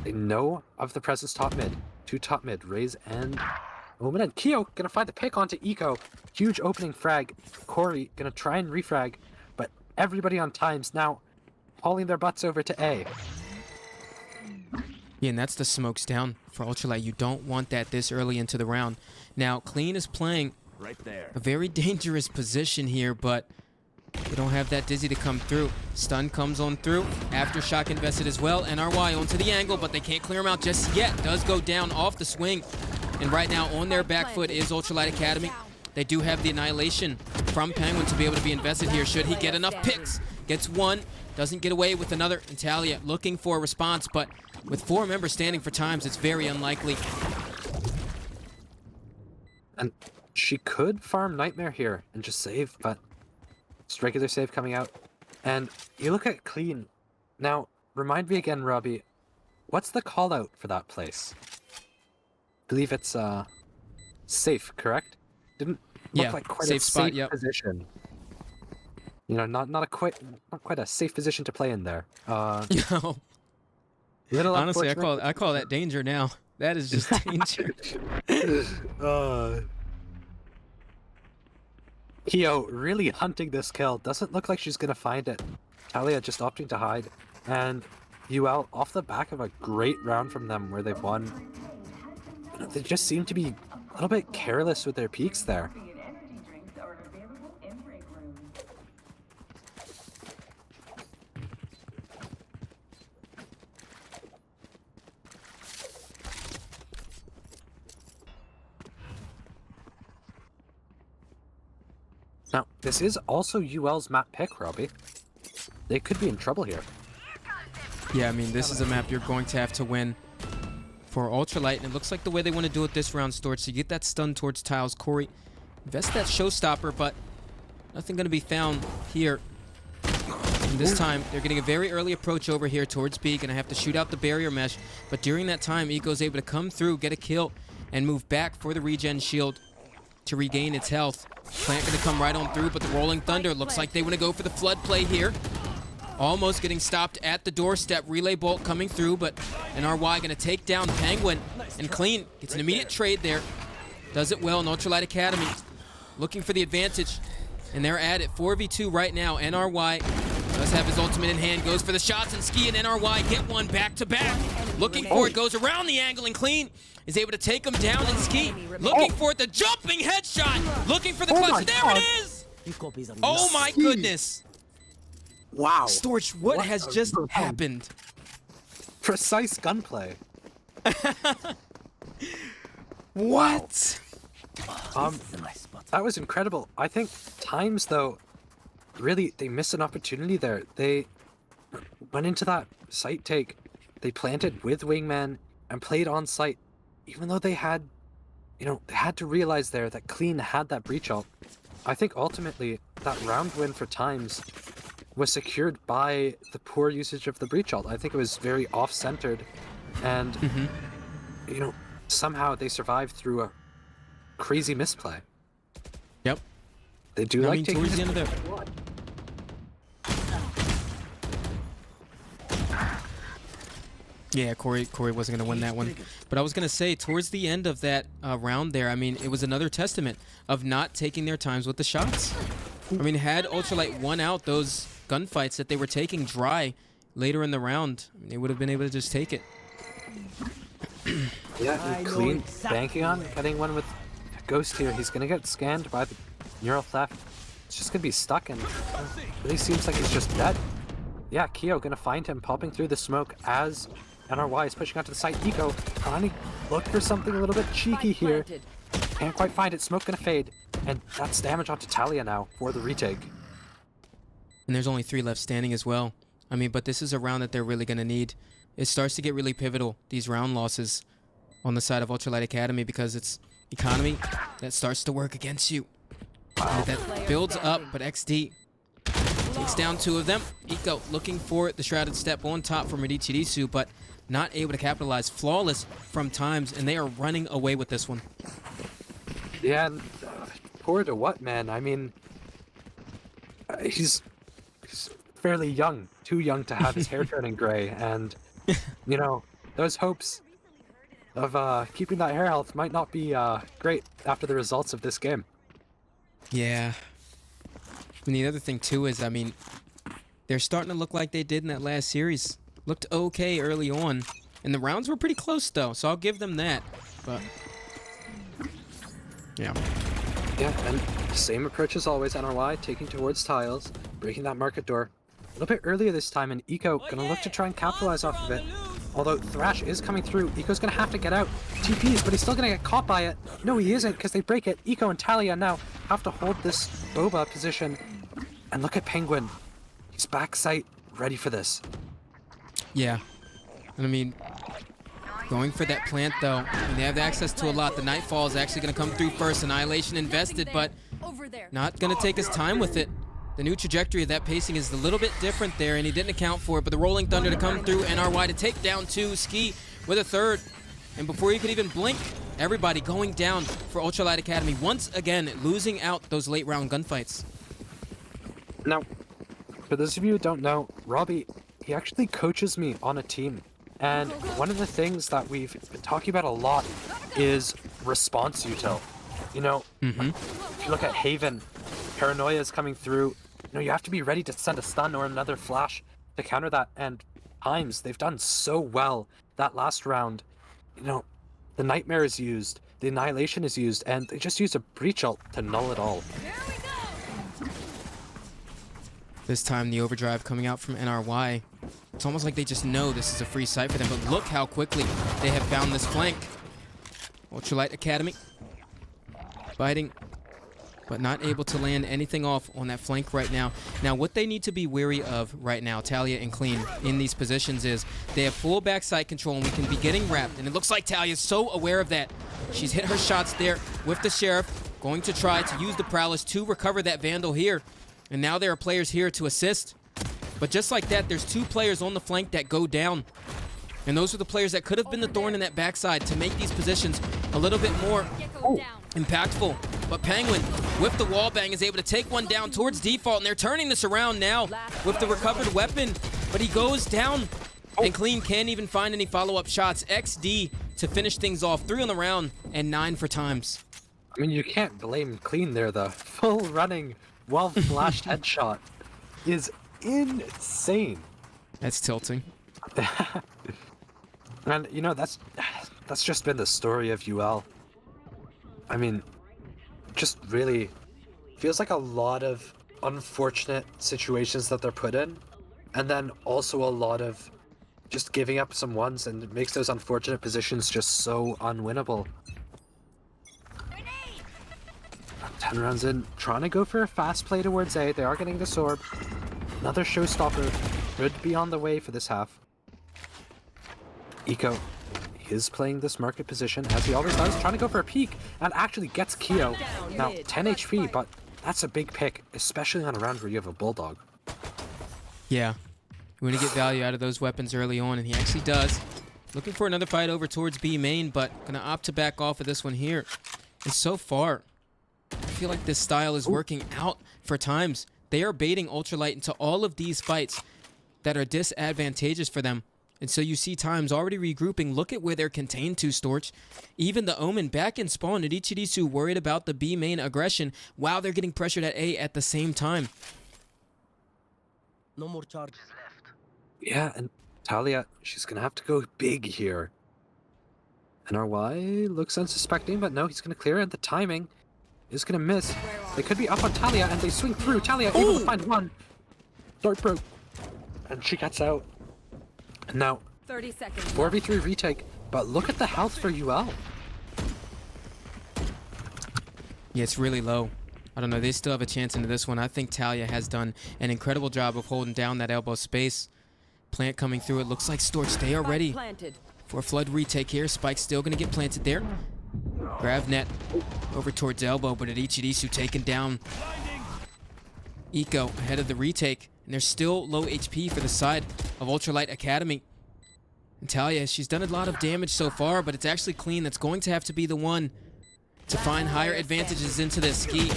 They know of the presence top mid. 2 top mid, Raze and Omen, and Keo going to find the pick onto Eco. Huge opening frag. Corey going to try and refrag, but everybody on TIMEZ now hauling their butts over to A. Yeah, and that's the smokes down for Ultralight. You don't want that this early into the round. Now, Clean is playing right there. A very dangerous position here, but we don't have that Dizzy to come through. Stun comes on through. Aftershock invested as well. NRY onto the angle, but they can't clear him out just yet. Does go down off the swing. And right now on their back foot is Ultralight Academy. They do have the Annihilation from Penguin to be able to be invested here. Should he get enough picks? Gets one, doesn't get away with another. And Talia looking for a response, but with 4 members standing for TIMEZ, it's very unlikely. And she could farm Nightmare here and just save, but just regular save coming out. And you look at Clean. Now, remind me again, Robbie, what's the call out for that place? I believe it's safe, correct? Didn't look like quite safe a spot, safe position. You know, not quite a safe position to play in there. No. Little honestly, I call that danger now. That is just danger. Kyo really hunting this kill. Doesn't look like she's gonna find it. Talia just opting to hide. And UL off the back of a great round from them where they've won. They just seem to be a little bit careless with their peaks there. Now, this is also UL's map pick, Robbie. They could be in trouble here. Yeah, I mean, this is a map you're going to have to win for Ultralight, and it looks like the way they want to do it this round, Storch. So you get that stun towards tiles. Corey, invest that showstopper, but nothing going to be found here. And this time, they're getting a very early approach over here towards B. Going to have to shoot out the barrier mesh, but during that time, Eco's able to come through, get a kill, and move back for the regen shield to regain its health. Plant going to come right on through, but the Rolling Thunder looks like they want to go for the flood play here. Almost getting stopped at the doorstep. Relay Bolt coming through, but NRY going to take down Penguin. And Clean gets an immediate trade there. Does it well in Ultralight Academy. Looking for the advantage. And they're at it. 4v2 right now. NRY does have his ultimate in hand. Goes for the shots, and Ski and NRY get one back to back. Looking for it. Goes around the angle, and Clean is able to take him down, and Ski looking for it. The jumping headshot. Looking for the clutch. There it is. Oh my goodness. Wow. Storch, what has just happened? Precise gunplay. What? That was incredible. I think TIMEZ, though, really, they missed an opportunity there. They went into that site take. They planted with Wingman and played on site, even though they had, they had to realize there that Clean had that breach ult. I think ultimately that round win for TIMEZ was secured by the poor usage of the breach ult. I think it was very off-centered, and somehow they survived through a crazy misplay. Yep. They do like taking towards the end of their... Yeah, Corey wasn't going to win that one. But I was going to say, towards the end of that round there, I mean, it was another testament of not taking their times with the shots. I mean, had Ultralight won out those gunfights that they were taking dry later in the round, they would have been able to just take it. Yeah, and Clean banking on getting one with Ghost here. He's going to get scanned by the Neural Theft. It's just going to be stuck, and it really seems like he's just dead. Yeah, Kyo going to find him popping through the smoke as NRY is pushing onto the site. Eco trying to look for something a little bit cheeky here. Can't quite find it. Smoke going to fade. And that's damage onto Talia now for the retake. And there's only 3 left standing as well. I mean, but this is a round that they're really going to need. It starts to get really pivotal, these round losses on the side of Ultralight Academy, because it's economy that starts to work against you. Wow. That builds up, but XD takes down 2 of them. Eco looking for the Shrouded Step on top from Ridichirisu, but not able to capitalize. Flawless from TIMEZ, and they are running away with this one. Yeah, poor to what, man? I mean, he's fairly young, too young to have his hair turning gray, and those hopes of keeping that hair health might not be great after the results of this game. Yeah. And the other thing too is, I mean, they're starting to look like they did in that last series. Looked okay early on, and the rounds were pretty close though, so I'll give them that. But yeah. Yeah, and same approach as always. NRY taking towards tiles, breaking that market door a little bit earlier this time, and Eco gonna look to try and capitalize off of it. Although Thrash is coming through, Eco's gonna have to get out. TPs, but he's still gonna get caught by it. No, he isn't, because they break it. Eco and Talia now have to hold this Boba position. And look at Penguin. He's backside, ready for this. Yeah. And I mean, going for that plant though. And they have access to a lot. The Nightfall is actually gonna come through first. Annihilation invested, but not gonna take his time with it. The new trajectory of that pacing is a little bit different there, and he didn't account for it, but the Rolling Thunder to come through, NRY to take down 2, Ski with a 3rd. And before you could even blink, everybody going down for Ultralight Academy, once again losing out those late round gunfights. Now, for those of you who don't know, Robbie, he actually coaches me on a team. And one of the things that we've been talking about a lot is response util. You know, if you look at Haven, Paranoia is coming through. You know, you have to be ready to send a stun or another flash to counter that. And TIMEZ, they've done so well that last round. You know, the Nightmare is used, the Annihilation is used, and they just use a Breach ult to null it all. This time the overdrive coming out from NRY. It's almost like they just know this is a free site for them, but look how quickly they have found this flank. Ultralight Academy fighting, but not able to land anything off on that flank right now. Now, what they need to be wary of right now, Talia and Clean, in these positions is they have full backside control and we can be getting wrapped. And it looks like Talia's so aware of that. She's hit her shots there with the Sheriff, going to try to use the Prowess to recover that Vandal here. And now there are players here to assist. But just like that, there's 2 players on the flank that go down. And those are the players that could have been the thorn in that backside to make these positions a little bit more impactful. But Penguin, with the wall bang, is able to take one down towards default, and they're turning this around now with the recovered weapon. But he goes down, and Clean can't even find any follow-up shots. XD to finish things off. 3 on the round, and 9 for TIMEZ. I mean, you can't blame Clean there. The full running, well-flashed headshot is insane. That's tilting. And, you know, that's just been the story of UL. I mean, just really feels like a lot of unfortunate situations that they're put in, and then also a lot of just giving up some ones, and it makes those unfortunate positions just so unwinnable. 10 rounds in, trying to go for a fast play towards A. They are getting the sword. Another showstopper could be on the way for this half. Eco is playing this market position, as he always does, trying to go for a peek, and actually gets Keo. Now, 10 HP, but that's a big pick, especially on a round where you have a Bulldog. Yeah, we want to get value out of those weapons early on, and he actually does. Looking for another fight over towards B main, but going to opt to back off of this one here. And so far, I feel like this style is working out for TIMEZ. They are baiting Ultralight into all of these fights that are disadvantageous for them. And so you see TIMEZ already regrouping. Look at where they're contained to, Storch. Even the Omen back in spawn, and Ichirisu worried about the B main aggression while they're getting pressured at A at the same time. No more charges left. Yeah, and Talia, she's gonna have to go big here. NRY looks unsuspecting, but no, he's gonna clear it. The timing is gonna miss. They could be up on Talia, and they swing through. Talia able to find one. Dart broke, and she gets out. And now 30 seconds. 4v3 retake, but look at the health for UL. Yeah, it's really low. I don't know, they still have a chance into this one. I think Talia has done an incredible job of holding down that elbow space. Plant coming through. It looks like Storch, they are ready for a flood retake here. Spike's still going to get planted there. Gravnet over towards elbow, but Ichirisu taken down. Eco ahead of the retake, and they're still low HP for the side of Ultralight Academy. And Talia, she's done a lot of damage so far, but it's actually Clean that's going to have to be the one to find higher advantages into this. Ski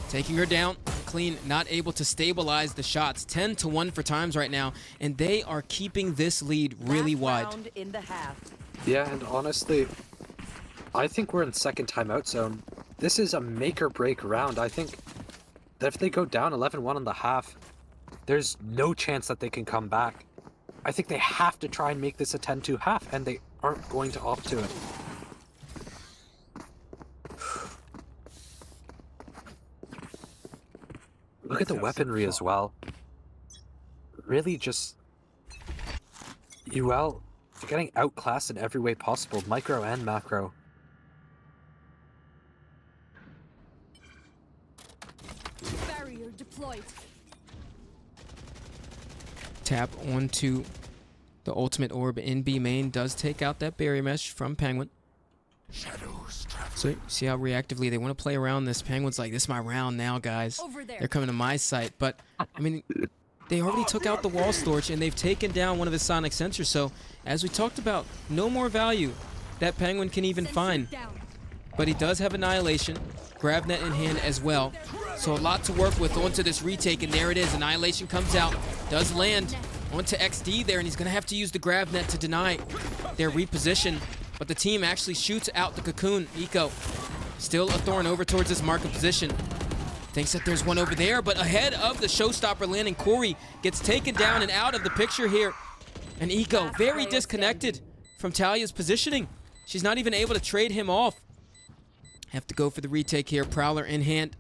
taking her down. Clean not able to stabilize the shots. 10-1 for TIMEZ right now, and they are keeping this lead really wide. Yeah, and honestly, I think we're in second timeout zone. This is a make or break round. I think that if they go down 11-1 on the half, there's no chance that they can come back. I think they have to try and make this a 10-2 half, and they aren't going to opt to it. Look at the weaponry as well. Really just... UL They're getting outclassed in every way possible, micro and macro. Barrier deployed. Tap onto the ultimate orb in B main does take out that barrier mesh from Penguin. So see how reactively they want to play around this. Penguin's like, this is my round now, guys. They're coming to my site. But, I mean, they already took out the wall Storch, and they've taken down one of his sonic sensors. So, as we talked about, no more value that Penguin can even find. But he does have Annihilation, GravNet in hand as well. So a lot to work with onto this retake, and there it is. Annihilation comes out, does land onto XD there, and he's going to have to use the GravNet to deny their reposition. But the team actually shoots out the cocoon. Eco still a thorn over towards this market position. Thinks that there's one over there, but ahead of the showstopper landing, Corey gets taken down and out of the picture here. And Eco very disconnected from Talia's positioning. She's not even able to trade him off. Have to go for the retake here. Prowler in hand.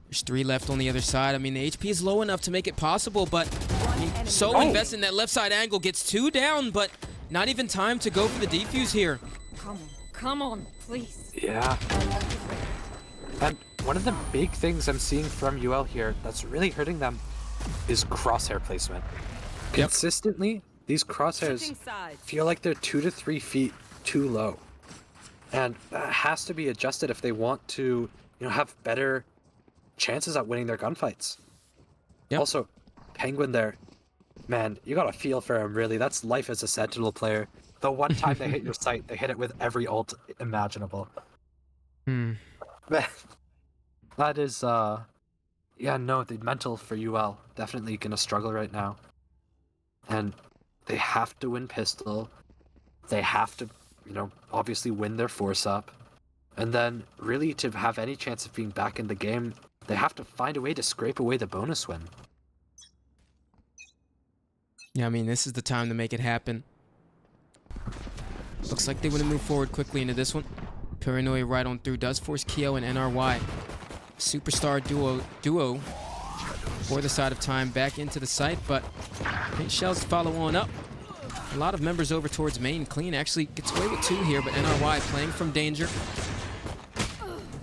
There's 3 left on the other side. I mean, the HP is low enough to make it possible, but I mean, so invested in that left side angle. Gets 2 down, but not even time to go for the defuse here. Come on, please. Yeah. And one of the big things I'm seeing from UL here that's really hurting them is crosshair placement. Consistently, these crosshairs feel like they're 2 to 3 feet too low. And that has to be adjusted if they want to, have better chances at winning their gunfights. Also, Penguin there, man, you got to feel for him, really. That's life as a Sentinel player. The one time they hit your sight, they hit it with every ult imaginable. Man, that is, yeah, no, the mental for UL definitely going to struggle right now. And they have to win pistol. They have to, obviously win their force up. And then, really, to have any chance of being back in the game, they have to find a way to scrape away the bonus win. Yeah, I mean, this is the time to make it happen. Looks like they want to move forward quickly into this one. Paranoia right on through does force Keo and NRY. Superstar duo for the side of time back into the site, but Paint Shells follow on up. A lot of members over towards main. Clean actually gets away with 2 here, but NRY playing from danger.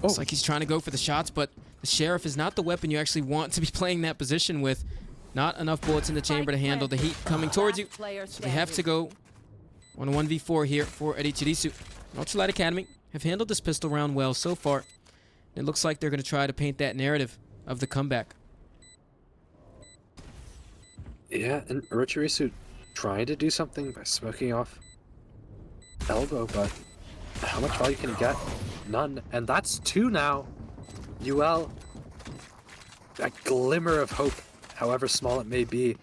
Looks like he's trying to go for the shots, but the Sheriff is not the weapon you actually want to be playing that position with. Not enough bullets in the chamber to handle the heat coming towards you. So they have to go on a 1v4 here for Eddie Chirisu. ULTRALIGHT Academy have handled this pistol round well so far. It looks like they're going to try to paint that narrative of the comeback. Yeah, and Chirisu trying to do something by smoking off elbow, but how much value can he get? None. And that's 2 now. UL, a glimmer of hope, however small it may be,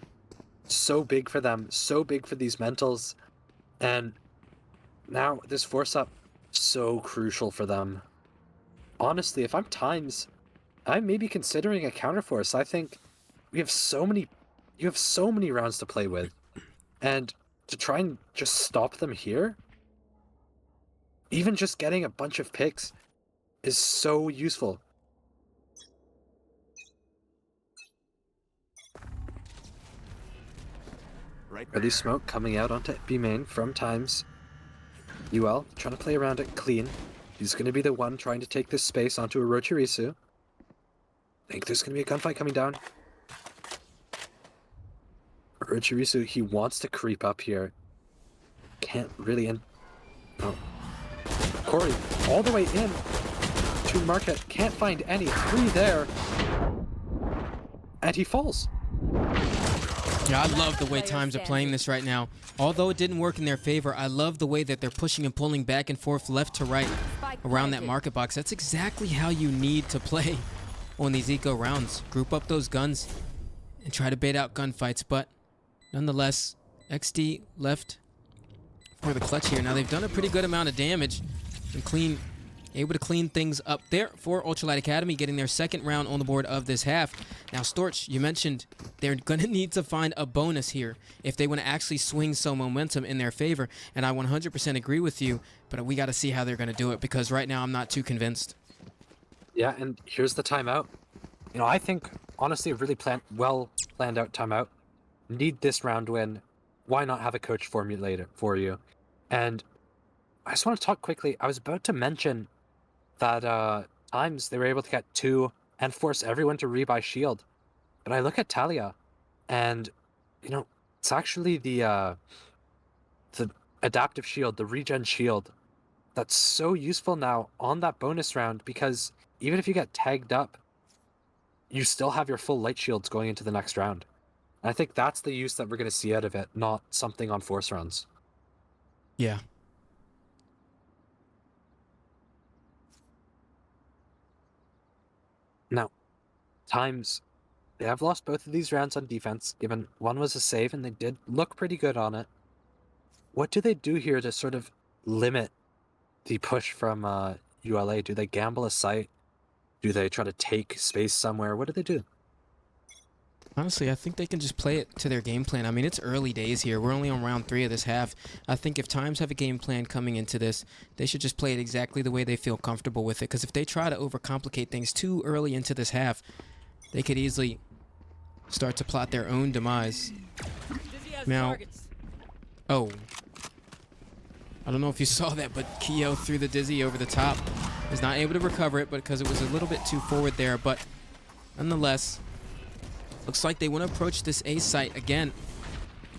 so big for them, so big for these mentals. And now this force up, so crucial for them. Honestly, if I'm TIMEZ, I'm maybe considering a counterforce. I think you have so many rounds to play with. And to try and just stop them here, even just getting a bunch of picks is so useful. Early smoke coming out onto B main from TIMEZ. UL trying to play around it clean. He's going to be the one trying to take this space onto a Chirisu. I think there's going to be a gunfight coming down. Chirisu, he wants to creep up here. Can't really oh. Corey, all the way in to market. Can't find any. 3 there. And he falls. Yeah, I love the way TIMEZ are playing this right now. Although it didn't work in their favor, I love the way that they're pushing and pulling back and forth, left to right, around that market box. That's exactly how you need to play on these eco rounds. Group up those guns and try to bait out gunfights, but nonetheless, XD left for the clutch here. Now they've done a pretty good amount of damage and able to clean things up there for ULTRALIGHT Academy, getting their 2nd round on the board of this half. Now, Storch, you mentioned they're going to need to find a bonus here if they want to actually swing some momentum in their favor, and I 100% agree with you, but we got to see how they're going to do it, because right now I'm not too convinced. Yeah, and here's the timeout. I think, honestly, a really well planned out timeout. Need this round win. why not have a coach formulate it for you? And I just want to talk quickly. I was about to mention that TIMEZ they were able to get 2 and force everyone to rebuy shield. But I look at Talia, and you know, it's actually the adaptive shield, the regen shield, that's so useful now on that bonus round, because even if you get tagged up, you still have your full light shields going into the next round. And I think that's the use that we're going to see out of it, not something on force rounds. Yeah. Now, TIMEZ, they have lost both of these rounds on defense, given one was a save and they did look pretty good on it. What do they do here to sort of limit the push from ULA? Do they gamble a site? Do they try to take space somewhere? What do they do? Honestly, I think they can just play it to their game plan. I mean, it's early days here. We're only on round 3 of this half. I think if TIMEZ have a game plan coming into this, they should just play it exactly the way they feel comfortable with it. Because if they try to overcomplicate things too early into this half, they could easily start to plot their own demise. Now, oh. I don't know if you saw that, but Keo threw the Dizzy over the top. Was not able to recover it, but because it was a little bit too forward there. But nonetheless, looks like they want to approach this A site again.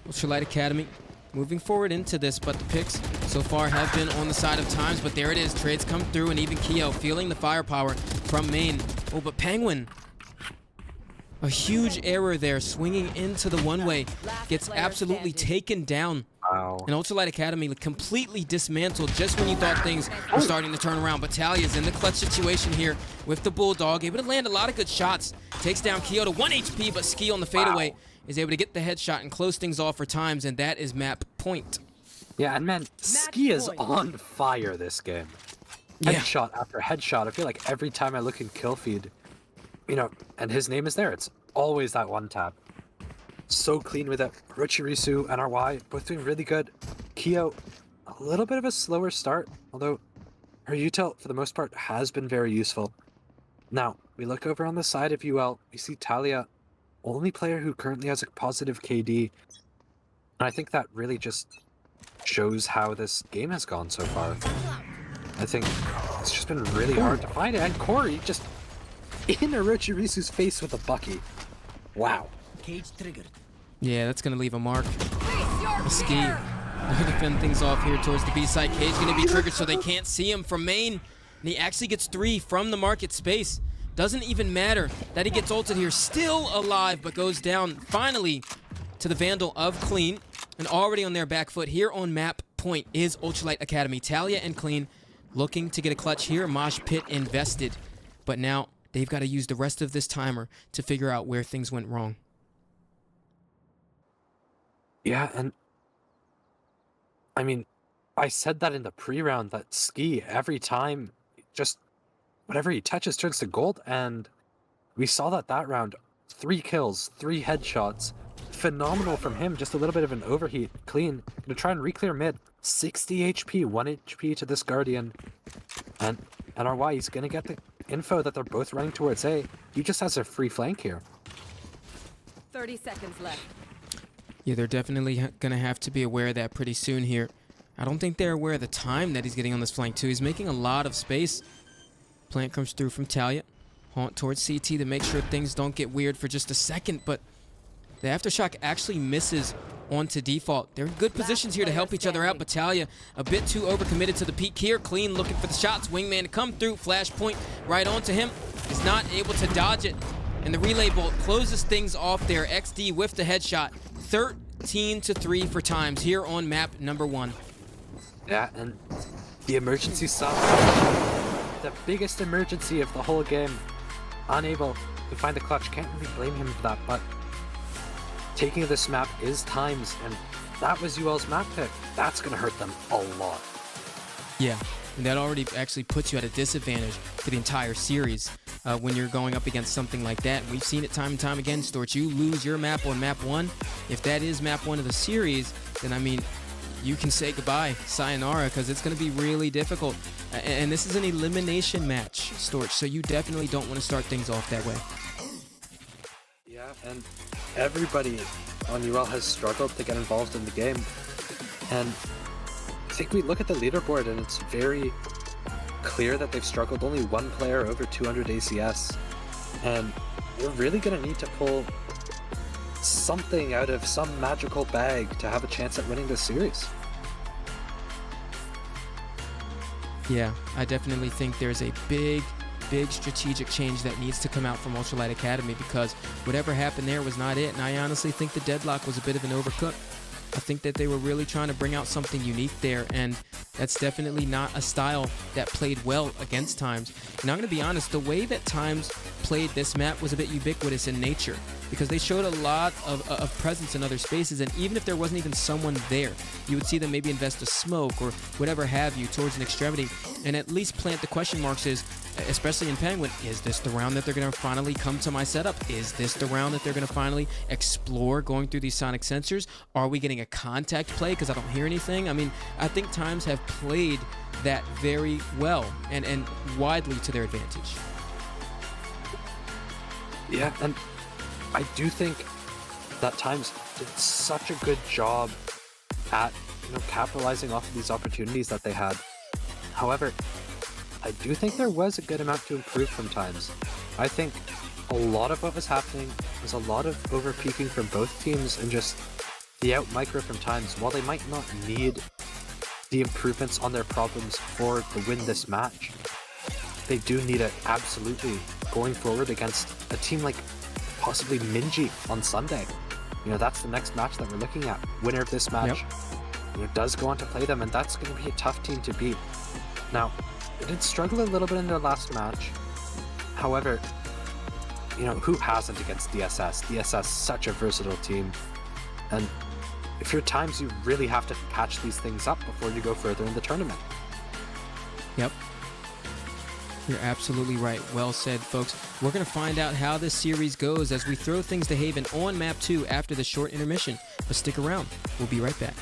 ULTRALIGHT Academy moving forward into this, but the picks so far have been on the side of TIMEZ. But there it is. Trades come through, and even Keo feeling the firepower from main. Oh, but Penguin, a huge error there, swinging into the one-way. Gets absolutely taken down. Wow. And ULTRALIGHT Academy completely dismantled just when you thought things were starting to turn around. But Talia's in the clutch situation here with the Bulldog, able to land a lot of good shots. Takes down Keo to 1 HP, but Ski on the fadeaway is able to get the headshot and close things off for TIMEZ, and that is map point. Yeah, and man, Ski is on fire this game. Headshot after headshot. I feel like every time I look in kill feed, you know, and his name is there, it's always that one tap. So clean with it. Rochirisu and RY both doing really good. Keo, a little bit of a slower start, although her util for the most part has been very useful. Now, we look over on the side of UL, we see Talia, only player who currently has a positive KD. And I think that really just shows how this game has gone so far. I think it's just been really hard to find it. And Corey just in Orochirisu's face with a Bucky. Wow. Cage triggered. Yeah, that's going to leave a mark. Ski, they're going to fend things off here towards the B side. Cage going to be triggered so they can't see him from main. And he actually gets 3 from the market space. Doesn't even matter that he gets ulted here. Still alive, but goes down finally to the Vandal of Clean. And already on their back foot here on map point is ULTRALIGHT Academy. Talia and Clean looking to get a clutch here. Mosh Pit invested. But now they've got to use the rest of this timer to figure out where things went wrong. Yeah, and I mean, I said that in the pre-round that Ski, every time, just whatever he touches turns to gold, and we saw that round. 3 kills, 3 headshots. Phenomenal from him, just a little bit of an overheat. Clean, gonna try and re-clear mid. 60 HP, 1 HP to this Guardian. And RY, he's gonna get the info that they're both running towards A. He just has a free flank here. 30 seconds left. Yeah, they're definitely going to have to be aware of that pretty soon here. I don't think they're aware of the time that he's getting on this flank, too. He's making a lot of space. Plant comes through from Talia. Haunt towards CT to make sure things don't get weird for just a second, but the Aftershock actually misses onto default. They're in good positions here to help each other out, but Talia a bit too overcommitted to the peak here. Clean looking for the shots. Wingman to come through. Flashpoint right onto him. Is not able to dodge it. And the relay bolt closes things off there. XD with the headshot. 13-3 for TIMEZ here on map number 1. Yeah, and the emergency stop. The biggest emergency of the whole game. Unable to find the clutch. Can't really blame him for that, but taking this map is TIMEZ, and that was UL's map pick. That's going to hurt them a lot. Yeah, and that already actually puts you at a disadvantage for the entire series when you're going up against something like that. We've seen it time and time again, Storch. You lose your map on map 1. If that is map 1 of the series, then, I mean, you can say goodbye, sayonara, because it's going to be really difficult. And this is an elimination match, Storch, so you definitely don't want to start things off that way. Yeah, and everybody on UL has struggled to get involved in the game. And I think we look at the leaderboard and it's very clear that they've struggled. Only one player over 200 ACS. And we're really going to need to pull something out of some magical bag to have a chance at winning this series. Yeah, I definitely think there's a big strategic change that needs to come out from ULTRALIGHT Academy, because whatever happened there was not it. And I honestly think the deadlock was a bit of an overcook. I think that they were really trying to bring out something unique there, and that's definitely not a style that played well against TIMEZ. And I'm going to be honest, the way that TIMEZ played this map was a bit ubiquitous in nature, because they showed a lot of presence in other spaces, and even if there wasn't even someone there, you would see them maybe invest a smoke or whatever have you towards an extremity, and at least plant the question marks is, especially in Penguin, is this the round that they're going to finally come to my setup? Is this the round that they're going to finally explore going through these sonic sensors? Are we getting a contact play because I don't hear anything? I mean, I think TIMEZ have played that very well and widely to their advantage. Yeah, and I do think that TIMEZ did such a good job at capitalizing off of these opportunities that they had. However, I do think there was a good amount to improve from TIMEZ. I think a lot of what was happening was a lot of over-peaking from both teams and just the out-micro from TIMEZ. While they might not need the improvements on their problems to win this match, they do need it absolutely going forward against a team like possibly Minji on Sunday. That's the next match that we're looking at. Winner of this match does go on to play them, and that's going to be a tough team to beat. Now, they did struggle a little bit in their last match. However, who hasn't against DSS? DSS, such a versatile team. And if you're TIMEZ, you really have to patch these things up before you go further in the tournament. Yep. You're absolutely right. Well said, folks. We're going to find out how this series goes as we throw things to Haven on map 2 after the short intermission. But stick around. We'll be right back.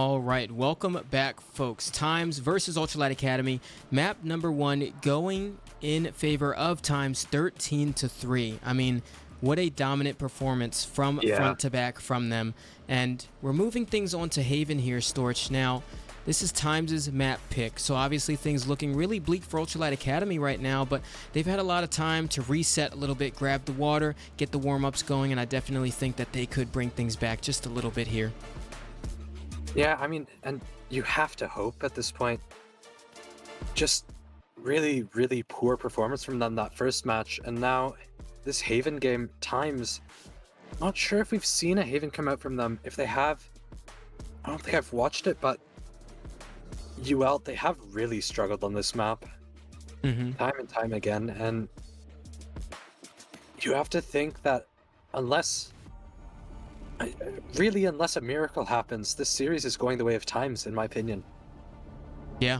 All right, welcome back, folks. TIMEZ versus Ultralight Academy. Map number 1 going in favor of TIMEZ 13-3. I mean, what a dominant performance from front to back from them. And we're moving things on to Haven here, Storch. Now, this is TIMEZ's map pick, so obviously things looking really bleak for Ultralight Academy right now, but they've had a lot of time to reset a little bit, grab the water, get the warm-ups going, and I definitely think that they could bring things back just a little bit here. Yeah, I mean, and you have to hope at this point. Just really, really poor performance from them that first match, and now this Haven game, TIMEZ, not sure if we've seen a Haven come out from them. If they have, I don't think I've watched it, but UL, they have really struggled on this map time and time again, and you have to think that unless a miracle happens, this series is going the way of TIMEZ, in my opinion. Yeah,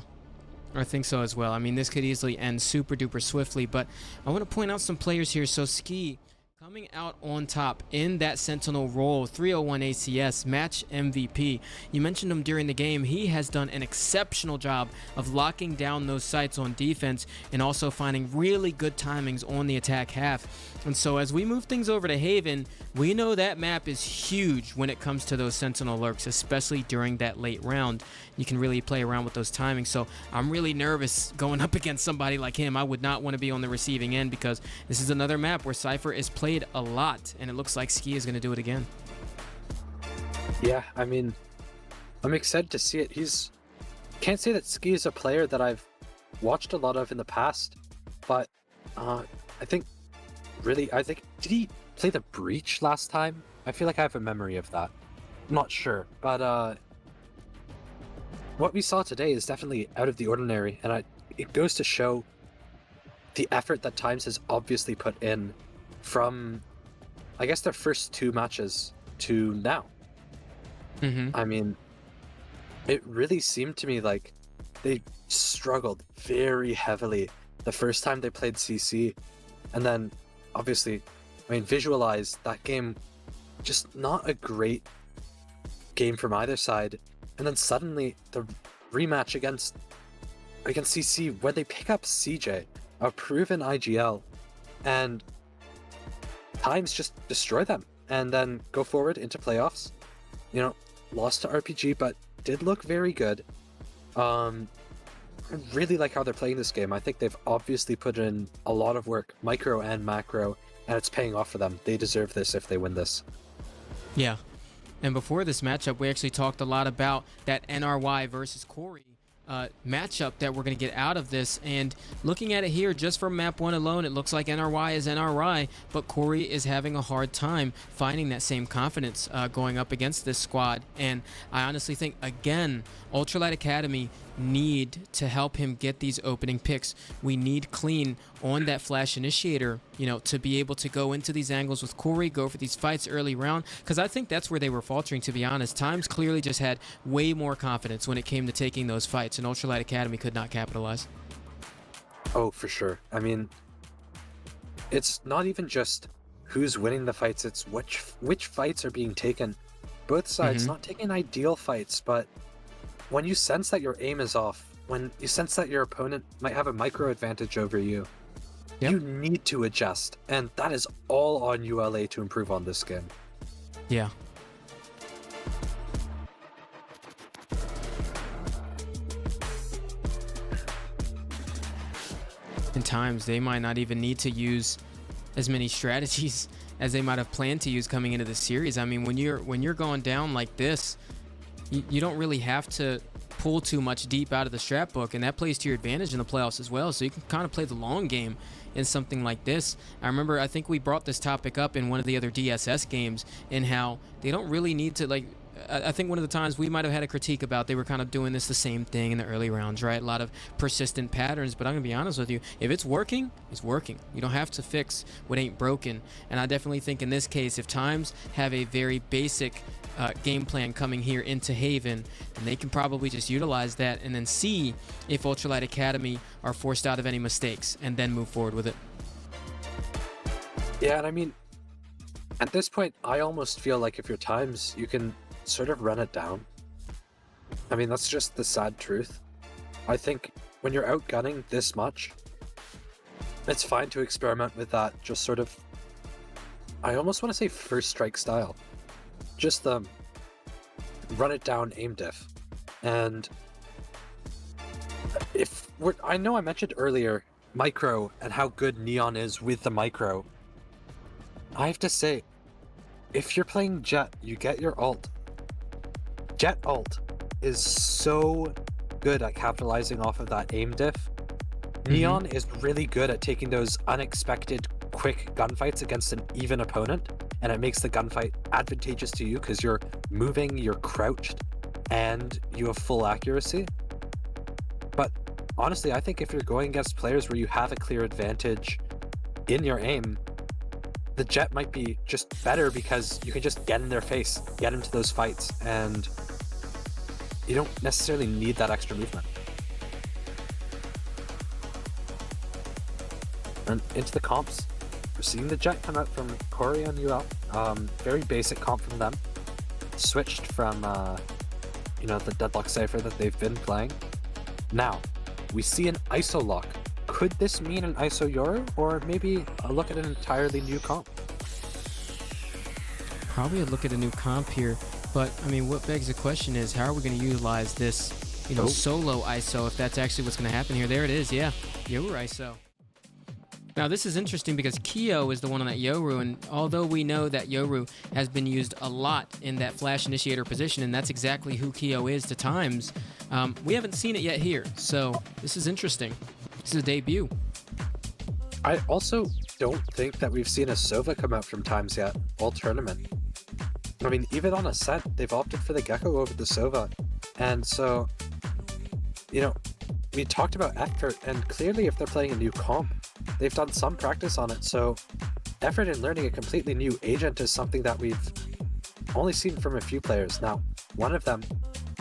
I think so as well. I mean, this could easily end super duper swiftly, but I want to point out some players here. So Ski coming out on top in that Sentinel role, 301 ACS, match MVP. You mentioned him during the game. He has done an exceptional job of locking down those sites on defense and also finding really good timings on the attack half. And so as we move things over to Haven, we know that map is huge when it comes to those Sentinel lurks, especially during that late round. You can really play around with those timings. So I'm really nervous going up against somebody like him. I would not want to be on the receiving end because this is another map where Cypher is played a lot, and it looks like Ski is going to do it again. Yeah, I mean, I'm excited to see it. Can't say that Ski is a player that I've watched a lot of in the past, but I think, did he play the Breach last time? I feel like I have a memory of that. I'm not sure, but what we saw today is definitely out of the ordinary, and it goes to show the effort that TIMEZ has obviously put in from, I guess, their first 2 matches to now. I mean, it really seemed to me like they struggled very heavily the first time they played CC, and then obviously, I mean, visualize that game, just not a great game from either side, and then suddenly the rematch against CC, where they pick up CJ, a proven IGL, and TIMEZ just destroy them and then go forward into playoffs. You know, lost to RPG, but did look very good. I really like how they're playing this game. I think they've obviously put in a lot of work, micro and macro, and it's paying off for them. They deserve this if they win this. Yeah. And before this matchup, we actually talked a lot about that NRY versus Corey matchup that we're going to get out of this. And looking at it here, just from map 1 alone, it looks like NRY is NRY, but Corey is having a hard time finding that same confidence going up against this squad. And I honestly think, again, Ultralight Academy need to help him get these opening picks. We need clean on that flash initiator, you know, to be able to go into these angles with Corey, go for these fights early round, because I think that's where they were faltering, to be honest. TIMEZ clearly just had way more confidence when it came to taking those fights, and Ultralight Academy could not capitalize. Oh, for sure. I mean, it's not even just who's winning the fights, it's which fights are being taken. Both sides not taking ideal fights, but when you sense that your aim is off, when you sense that your opponent might have a micro advantage over you, you need to adjust, and that is all on ULA to improve on this game. Yeah. In times, they might not even need to use as many strategies as they might have planned to use coming into the series. I mean, when you're going down like this, you don't really have to pull too much deep out of the strat book, and that plays to your advantage in the playoffs as well. So you can kind of play the long game in something like this. I think we brought this topic up in one of the other DSS games, in how they don't really need to, like, I think one of the times we might have had a critique about, they were kind of doing the same thing in the early rounds, right? A lot of persistent patterns, but I'm gonna be honest with you, if it's working, it's working. You don't have to fix what ain't broken. And I definitely think in this case, if TIMEZ have a very basic game plan coming here into Haven, and they can probably just utilize that and then see if Ultralight Academy are forced out of any mistakes and then move forward with it. Yeah, and I mean, at this point, I almost feel like if you're TIMEZ, you can sort of run it down. I mean, that's just the sad truth. I think when you're outgunning this much, it's fine to experiment with that, just sort of, I almost want to say first strike style. Just the run it down aim diff. And I know I mentioned earlier micro and how good Neon is with the micro. I have to say, if you're playing Jet, you get your ult. Jet ult is so good at capitalizing off of that aim diff. Neon is really good at taking those unexpected quick gunfights against an even opponent, and it makes the gunfight advantageous to you because you're moving, you're crouched, and you have full accuracy. But honestly, I think if you're going against players where you have a clear advantage in your aim, the Jet might be just better because you can just get in their face, get into those fights, and you don't necessarily need that extra movement. And into the comps, we're seeing the Jet come out from Corey and UL. Very basic comp from them. Switched from, the Deadlock Cypher that they've been playing. Now, we see an ISO lock. Could this mean an ISO Yoru, or maybe a look at an entirely new comp? Probably a look at a new comp here, but I mean, what begs the question is, how are we going to utilize this, solo ISO if that's actually what's going to happen here? There it is, yeah, Yoru ISO. Now this is interesting because Kyo is the one on that Yoru, and although we know that Yoru has been used a lot in that flash initiator position, and that's exactly who Kyo is to TIMEZ, we haven't seen it yet here, so this is interesting. This is a debut. I also don't think that we've seen a Sova come out from TIMEZ yet, all tournament. I mean, even on Ascent, they've opted for the Gecko over the Sova, and so, we talked about effort, and clearly if they're playing a new comp, they've done some practice on it, so effort in learning a completely new agent is something that we've only seen from a few players. Now, one of them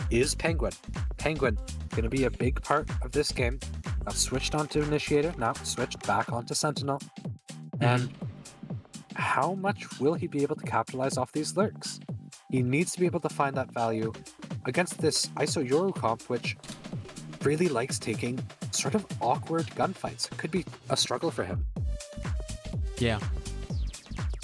is Penguin. Penguin, going to be a big part of this game. I've switched onto Initiator, now switched back onto Sentinel. And how much will he be able to capitalize off these lurks? He needs to be able to find that value against this ISO Yoru comp, which really likes taking sort of awkward gunfights. It could be a struggle for him. Yeah.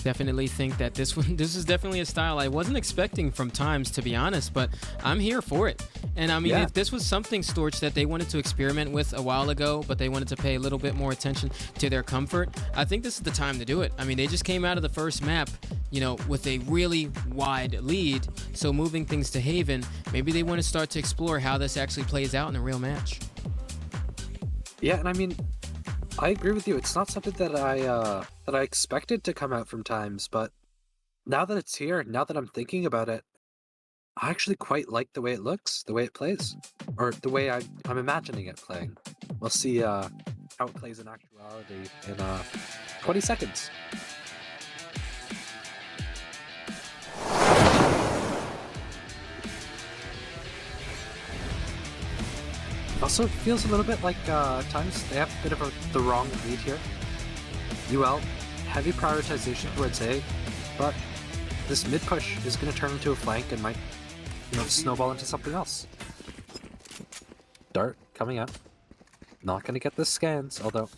Definitely think that this is definitely a style I wasn't expecting from TIMEZ, to be honest, but I'm here for it. And I mean, if this was something, Storch, that they wanted to experiment with a while ago, but they wanted to pay a little bit more attention to their comfort, I think this is the time to do it. I mean, they just came out of the first map, with a really wide lead, so moving things to Haven, maybe they want to start to explore how this actually plays out in a real match. Yeah, and I mean, I agree with you. It's not something that I expected to come out from TIMEZ, but now that it's here, now that I'm thinking about it, I actually quite like the way it looks, the way it plays, or the way I'm imagining it playing. We'll see how it plays in actuality in 20 seconds. Also, it feels a little bit like TIMEZ, they have a bit of the wrong lead here. UL, heavy prioritization towards A, but this mid push is going to turn into a flank and might snowball into something else. Dart coming out. Not going to get the scans, although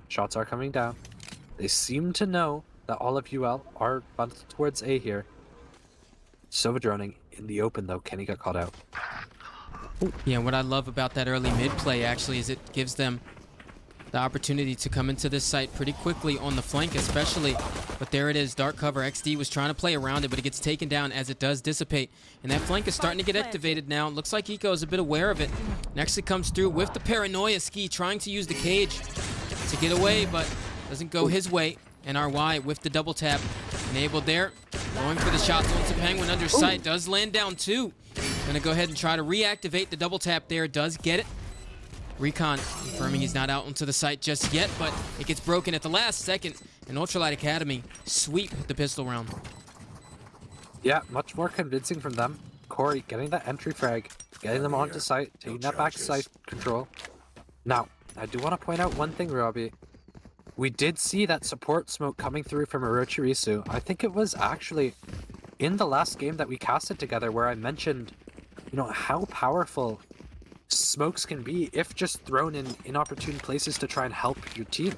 shots are coming down. They seem to know that all of UL are bundled towards A here. Sova droning in the open though. Kenny got caught out. Ooh. Yeah, what I love about that early mid play actually is it gives them the opportunity to come into this site pretty quickly on the flank especially. But there it is, dark cover. XD was trying to play around it, but it gets taken down as it does dissipate. And that flank is starting to get activated now. It looks like Eco is a bit aware of it. Next it comes through with the paranoia. Ski trying to use the cage to get away, but doesn't go his way. And RY with the double tap enabled there. Going for the shots onto Penguin under sight. Does land down too. Gonna go ahead and try to reactivate the double tap there. Does get it. Recon confirming he's not out onto the site just yet, but it gets broken at the last second. And Ultralight Academy sweep the pistol round. Yeah, much more convincing from them. Corey getting that entry frag, getting them onto site, taking that back site control. Now, I do want to point out one thing, Robbie. We did see that support smoke coming through from Orochirisu. I think it was actually in the last game that we casted together where I mentioned you know, how powerful smokes can be if just thrown in inopportune places to try and help your team.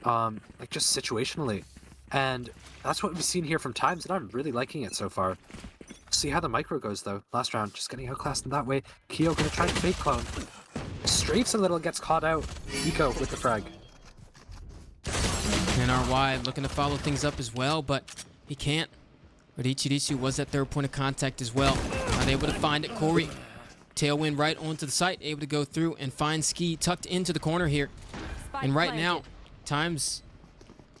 Like just situationally. And that's what we've seen here from TIMEZ, and I'm really liking it so far. See how the micro goes though. Last round, just getting outclassed in that way. Keo gonna try and fake clone. Strafes a little, gets caught out. Eco with the frag. And RY looking to follow things up as well, but he can't. But Ichirisu was that third point of contact as well. Not able to find it. Corey, tailwind right onto the site, able to go through and find Ski tucked into the corner here. And right now, TIMEZ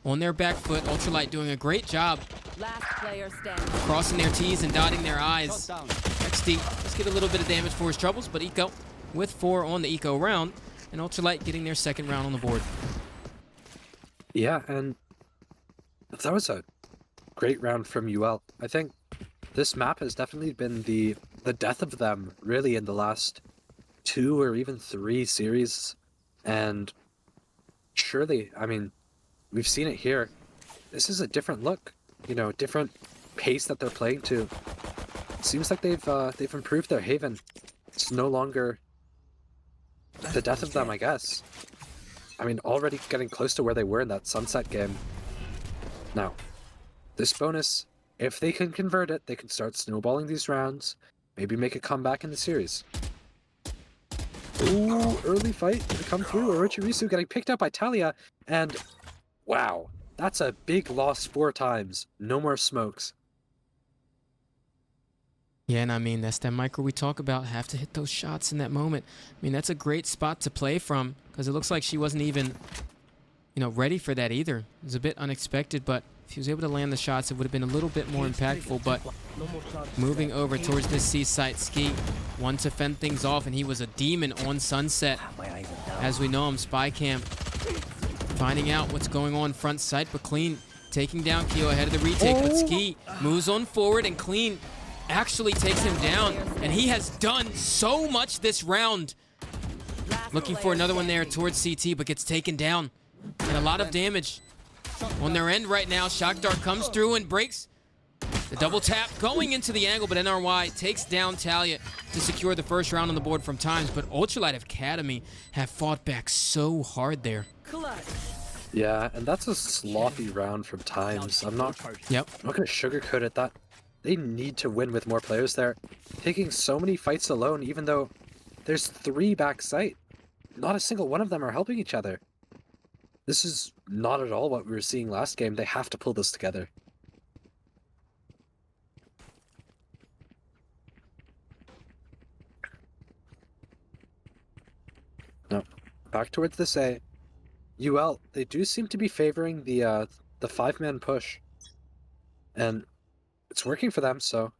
on their back foot. Ultralight doing a great job Last player standing. crossing their T's and dotting their I's. XD, let's get a little bit of damage for his troubles, but Eco with 4 on the Eco round, and Ultralight getting their second round on the board. Yeah, and that was a great round from UL. I think this map has definitely been the death of them, really, in the last 2 or even 3 series. And surely, I mean, we've seen it here. This is a different look, you know, different pace that they're playing to. It seems like they've improved their Haven. It's no longer the death of them, I guess. I mean, already getting close to where they were in that Sunset game. Now, this bonus, if they can convert it, they can start snowballing these rounds, maybe make a comeback in the series. Ooh, early fight to come through. Orochirisu getting picked up by Talia, and wow, that's a big loss 4 times. No more smokes. Yeah, and I mean, that's that micro we talk about. Have to hit those shots in that moment. I mean, that's a great spot to play from, because it looks like she wasn't even, you know, ready for that either. It was a bit unexpected, but if she was able to land the shots, it would have been a little bit more impactful. But moving over towards this C site, Ski, one to fend things off, and he was a demon on Sunset. As we know him, Spy Cam. Finding out what's going on front site, but Clean taking down Keo ahead of the retake. But Ski moves on forward, and Clean actually takes him down, and he has done so much this round. Looking for another one there towards CT, but gets taken down. And a lot of damage on their end right now. Shock Dart comes through and breaks the double tap going into the angle, but NRY takes down Talia to secure the first round on the board from TIMEZ. But Ultralight Academy have fought back so hard there. Yeah, and that's a sloppy round from TIMEZ. I'm not going to sugarcoat it. That they need to win with more players there. Taking so many fights alone, even though there's 3 back site. Not a single one of them are helping each other. This is not at all what we were seeing last game. They have to pull this together. No, back towards this A. UL, they do seem to be favoring the 5-man push. And it's working for them, so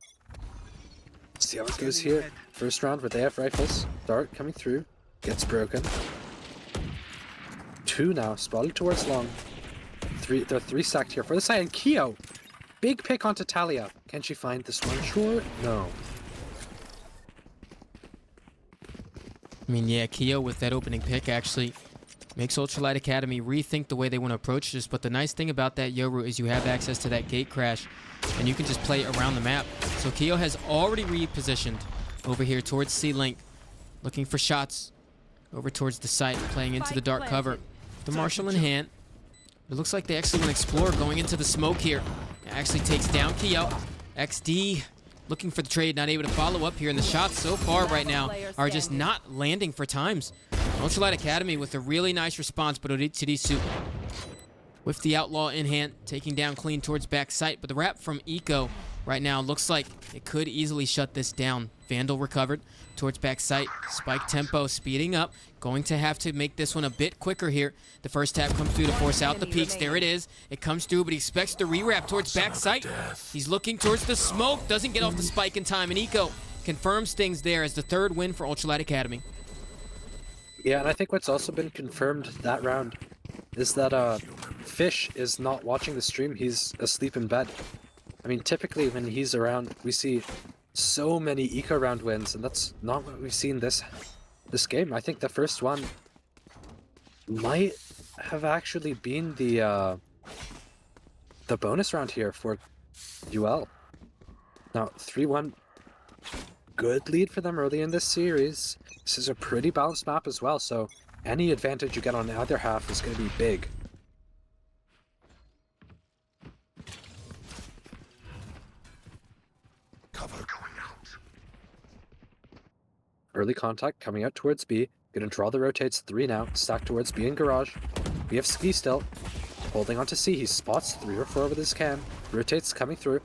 let's see how it goes here. First round where they have rifles. Dart coming through. Gets broken. 2 now, spotted towards long. 3, they're 3 stacked here for the side, and Keo! Big pick onto Talia. Can she find this one? Sure? No. I mean, yeah, Keo with that opening pick actually makes Ultralight Academy rethink the way they want to approach this. But the nice thing about that Yoru is you have access to that gate crash, and you can just play around the map. So Keo has already repositioned over here towards C-Link, looking for shots over towards the site, playing into the dark cover. The Marshall in hand. It looks like they actually want to explore going into the smoke here. It actually takes down Keo. XD looking for the trade, not able to follow up here, and the shots so far right now are just not landing for TIMEZ. Ultralight Academy with a really nice response, but Orichirisu with the Outlaw in hand, taking down Clean towards back site. But the wrap from Eco right now looks like it could easily shut this down. Vandal recovered towards back site. Spike tempo speeding up. Going to have to make this one a bit quicker here. The first tap comes through to force out the peaks. There it is. It comes through, but he expects the re-wrap towards back site. He's looking towards the smoke. Doesn't get off the spike in time, and Eco confirms things there as the 3rd win for Ultralight Academy. Yeah, and I think what's also been confirmed that round is that Fish is not watching the stream. He's asleep in bed. I mean, typically when he's around, we see so many eco round wins, and that's not what we've seen this game. I think the first one might have actually been the bonus round here for UL. Now 3-1. good lead for them early in this series. This is a pretty balanced map as well, so any advantage you get on the other half is going to be big. Cover going out. Early contact coming out towards B. Gonna draw the rotates 3 now. Stack towards B in garage. We have Ski still. Holding on to C. He spots 3 or 4 with his cam. Rotates coming through.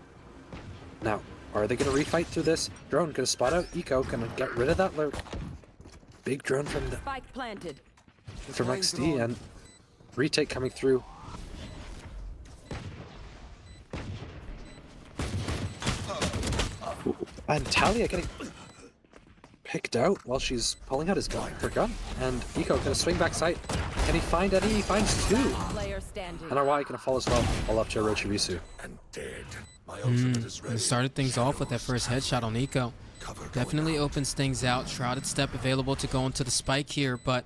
Now, are they gonna refight through this? Drone gonna spot out Eco. Gonna get rid of that lurk. Big drone from the Spike planted. from XD and retake coming through. And Talia getting picked out while she's pulling out her gun. And Eco gonna swing back sight. Can he find any? He finds 2. Player standing. And RY gonna fall as well. All up to Orochi. And dead. My ultimate is They ready. started things off with that first headshot on Eco. Cover going Definitely out. opens things out. Shrouded step available to go into the spike here, but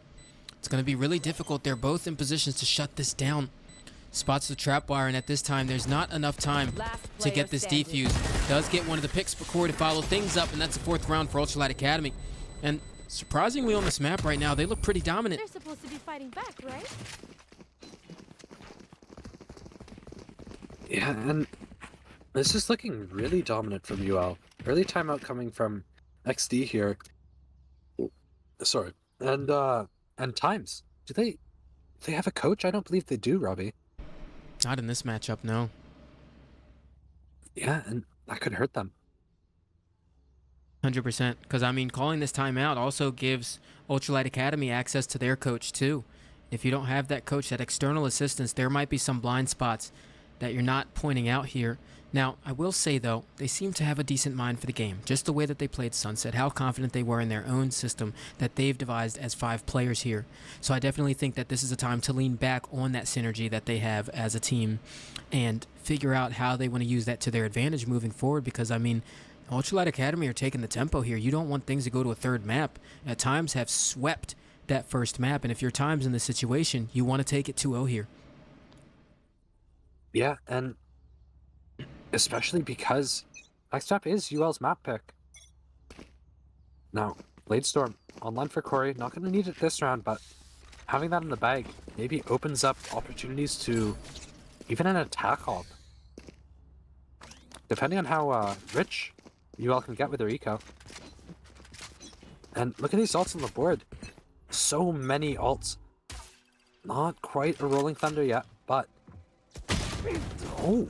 it's going to be really difficult. They're both in positions to shut this down. Spots the trap wire, and at this time, there's not enough time Last to player get this standing. defuse. Does get one of the picks for Corey to follow things up, and that's the 4th round for Ultralight Academy. And surprisingly on this map right now, they look pretty dominant. They're supposed to be fighting back, right? Yeah, and this is looking really dominant from UL. Early timeout coming from XD here. Sorry. And TIMEZ. Do they have a coach? I don't believe they do, Robbie. Not in this matchup, no. Yeah, and that could hurt them. 100%. Because, I mean, calling this timeout also gives Ultralight Academy access to their coach, too. If you don't have that coach, that external assistance, there might be some blind spots that you're not pointing out here. Now, I will say, though, they seem to have a decent mind for the game. Just the way that they played Sunset, how confident they were in their own system that they've devised as 5 players here. So I definitely think that this is a time to lean back on that synergy that they have as a team and figure out how they want to use that to their advantage moving forward, because, I mean, Ultralight Academy are taking the tempo here. You don't want things to go to a 3rd map. At times have swept that first map, and if your time's in this situation, you want to take it 2-0 here. Yeah, and especially because next map is UL's map pick. Now, Blade Storm online for Corey. Not going to need it this round, but having that in the bag maybe opens up opportunities to even an attack op. Depending on how rich UL can get with their eco. And look at these ults on the board. So many ults. Not quite a Rolling Thunder yet, but... Oh!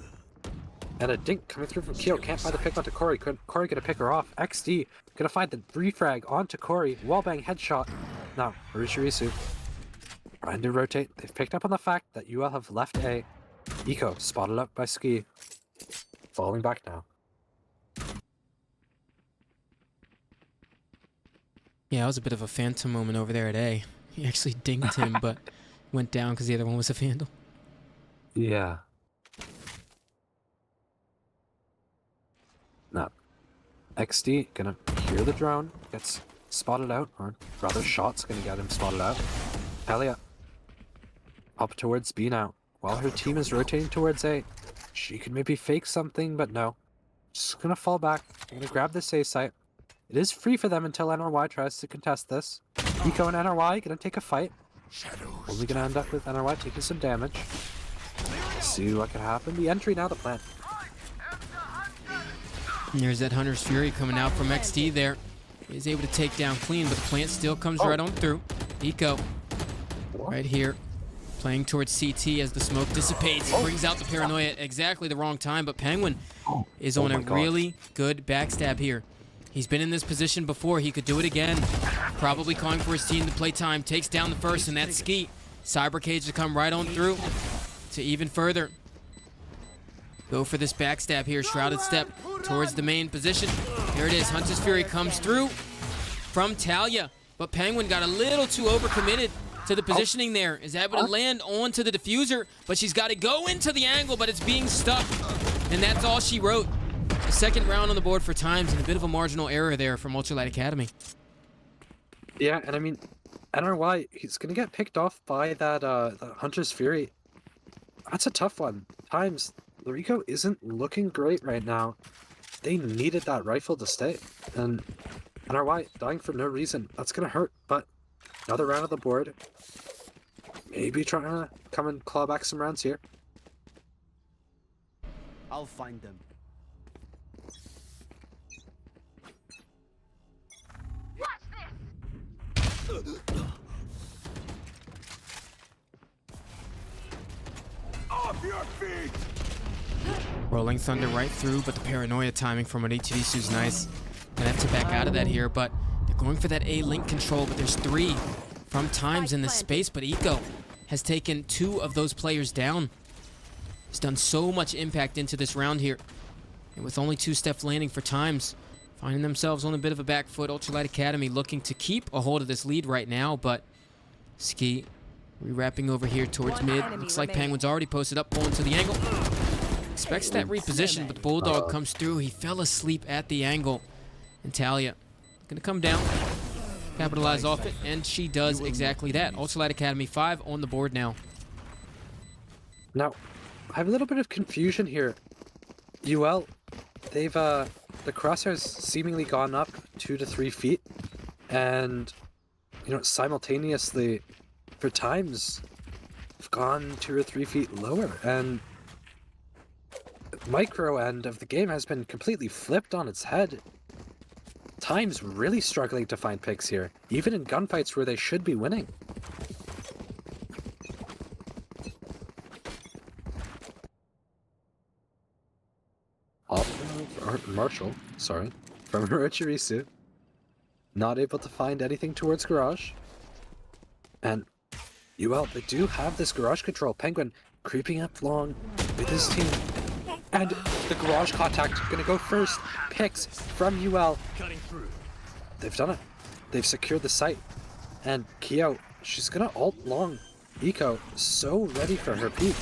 And a dink coming through from Keo. Can't find the pick onto Corey. Could Corey gonna pick her off? XD gonna find the refrag onto Corey. Wallbang headshot. Now, Marishirisu. Trying to rotate. They've picked up on the fact that UL have left A. Eco spotted up by Ski. Falling back now. Yeah, it was a bit of a phantom moment over there at A. He actually dinged him, but went down because the other one was a Vandal. Yeah. Now, XD gonna hear the drone, gets spotted out, or rather shot's gonna get him spotted out. Talia up towards B now. While her team is rotating towards A, she could maybe fake something, but no. Just gonna fall back. Gonna grab this A site. It is free for them until NRY tries to contest this. Eco and NRY gonna take a fight. Only gonna end up with NRY taking some damage. Let's see what can happen. The entry now, the plant. And there's that Hunter's Fury coming out from XD there. He's able to take down clean, but the plant still comes right on through. Eco, right here, playing towards CT as the smoke dissipates. He brings out the paranoia at exactly the wrong time, but Penguin is on a really good backstab here. He's been in this position before. He could do it again. Probably calling for his team to play time. Takes down the first, and that's Ski. Cyber Cage to come right on through to even further. Go for this backstab here. Shrouded step towards the main position. There it is. Hunter's Fury comes through from Talia. But Penguin got a little too overcommitted to the positioning there. Is able to land onto the diffuser, but she's got to go into the angle, but it's being stuck. And that's all she wrote. The second round on the board for TIMEZ, and a bit of a marginal error there from Ultralight Academy. Yeah, and I mean, NRY, he's gonna get picked off by that the Hunter's Fury. That's a tough one. TIMEZ, Lurico isn't looking great right now. they needed that rifle to stay. And NRY dying for no reason. That's gonna hurt, but another round of the board. Maybe trying to come and claw back some rounds here. I'll find them. Off your feet! Rolling Thunder right through, but the paranoia timing from Odechirisu is nice. Gonna have to back out of that here, but they're going for that A link control, but there's 3 from TIMEZ in this space, but Eco has taken 2 of those players down. He's done so much impact into this round here. And with only 2 steps landing for TIMEZ, finding themselves on a bit of a back foot. Ultralight Academy looking to keep a hold of this lead right now, but Ski re-wrapping over here towards mid. Looks like Penguin's already posted up, pulling to the angle. Expects that reposition, but Bulldog comes through. He fell asleep at the angle. And Talia gonna come down, capitalize off it, and she does exactly that. Ultralight Academy 5 on the board now. Now, I have a little bit of confusion here. UL, they've the crosshairs seemingly gone up 2 to 3 feet, and you know, simultaneously for TIMEZ have gone 2 or 3 feet lower, and the micro end of the game has been completely flipped on its head. TIMEZ really struggling to find picks here, even in gunfights where they should be winning. Marshall, sorry, from Orochirisu. Not able to find anything towards garage. And UL, they do have this garage control. Penguin creeping up long with his team. And the garage contact gonna go first. Picks from UL. They've done it. They've secured the site. And Kyo, she's gonna ult long. Eco, so ready for her peak.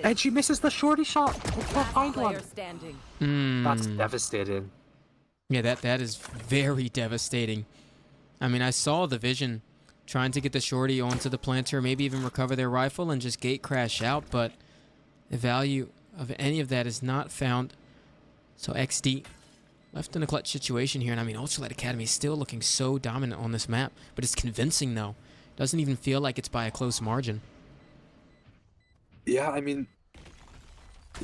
And she misses the shorty shot. They can't find one. That's devastating. Yeah, that is very devastating. I mean, I saw the vision trying to get the shorty onto the planter, maybe even recover their rifle and just gate crash out, but the value of any of that is not found. So XD left in a clutch situation here, and I mean, Ultralight Academy is still looking so dominant on this map, but it's convincing though. Doesn't even feel like it's by a close margin. Yeah, I mean,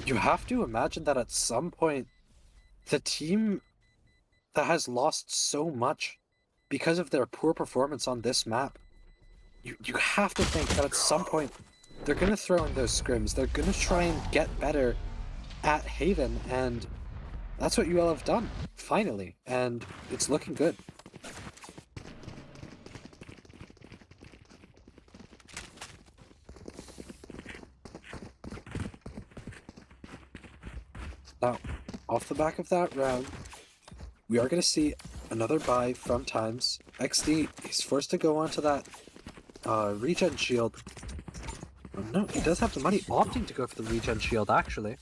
you have to imagine that at some point, the team that has lost so much because of their poor performance on this map, you have to think that at some point, they're going to throw in those scrims. They're going to try and get better at Haven, and that's what UL have done, finally, and it's looking good. Now, off the back of that round, we are going to see another buy from TIMEZ. XD, he's forced to go onto that regen shield. Oh, no, he does have the money, opting to go for the regen shield, actually.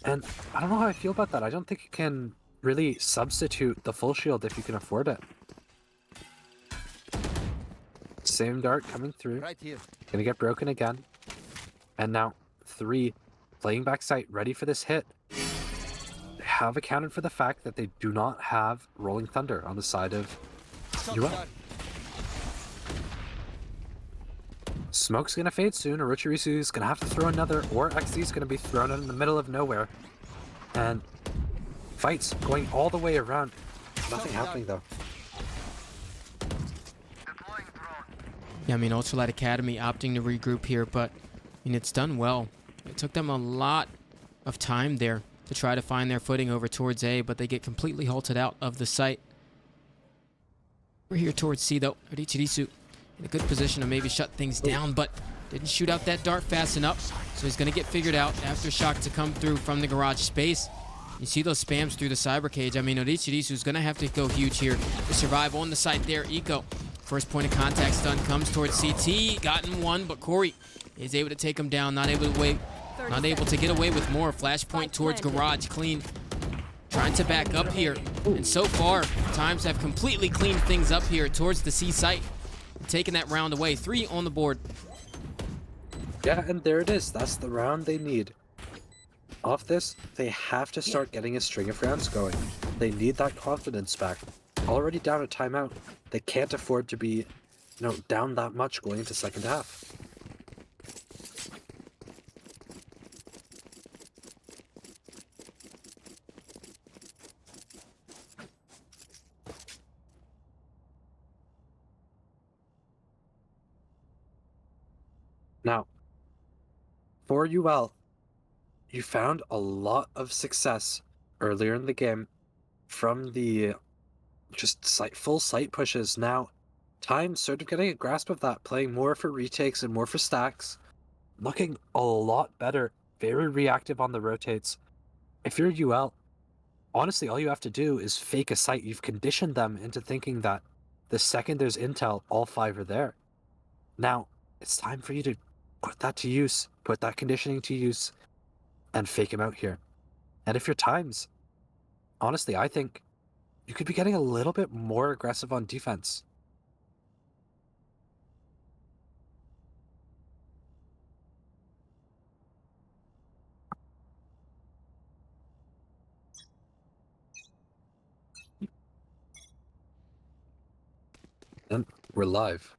And I don't know how I feel about that. I don't think you can really substitute the full shield if you can afford it. Same dart coming through. Right here. Gonna get broken again. And now 3 playing back sight, ready for this hit. They have accounted for the fact that they do not have Rolling Thunder on the side of UL. Smoke's gonna fade soon. Orochirisu's gonna have to throw another, or XD's gonna be thrown in the middle of nowhere. And fights going all the way around. Nothing happening though. Yeah, I mean, Ultralight Academy opting to regroup here, but I mean, it's done well. It took them a lot of time there to try to find their footing over towards A, but they get completely halted out of the site. We're here towards C though. Odechirisu in a good position to maybe shut things down, but didn't shoot out that dart fast enough, so he's gonna get figured out. Aftershock to come through from the garage space. You see those spams through the cyber cage. I mean, Odechirisu's gonna have to go huge here to survive on the site there. Eco, first point of contact stun comes towards CT. Gotten one, but Corey is able to take him down. Not able to get away with more. Flashpoint towards garage, clean. Trying to back up here, and so far, TIMEZ have completely cleaned things up here towards the C site. Taking that round away. 3 on the board. Yeah, and there it is. That's the round they need. off this, they have to start getting a string of rounds going. They need that confidence back. Already down a timeout, they can't afford to be, down that much going into second half. Now, for UL, you found a lot of success earlier in the game from the just full site pushes. Now, TIMEZ sort of getting a grasp of that, playing more for retakes and more for stacks, looking a lot better, very reactive on the rotates. If you're UL, honestly, all you have to do is fake a site. You've conditioned them into thinking that the second there's intel, all 5 are there. Now, it's time for you to put that to use, put that conditioning to use, and fake him out here. And if you're TIMEZ, honestly, I think you could be getting a little bit more aggressive on defense. And we're live.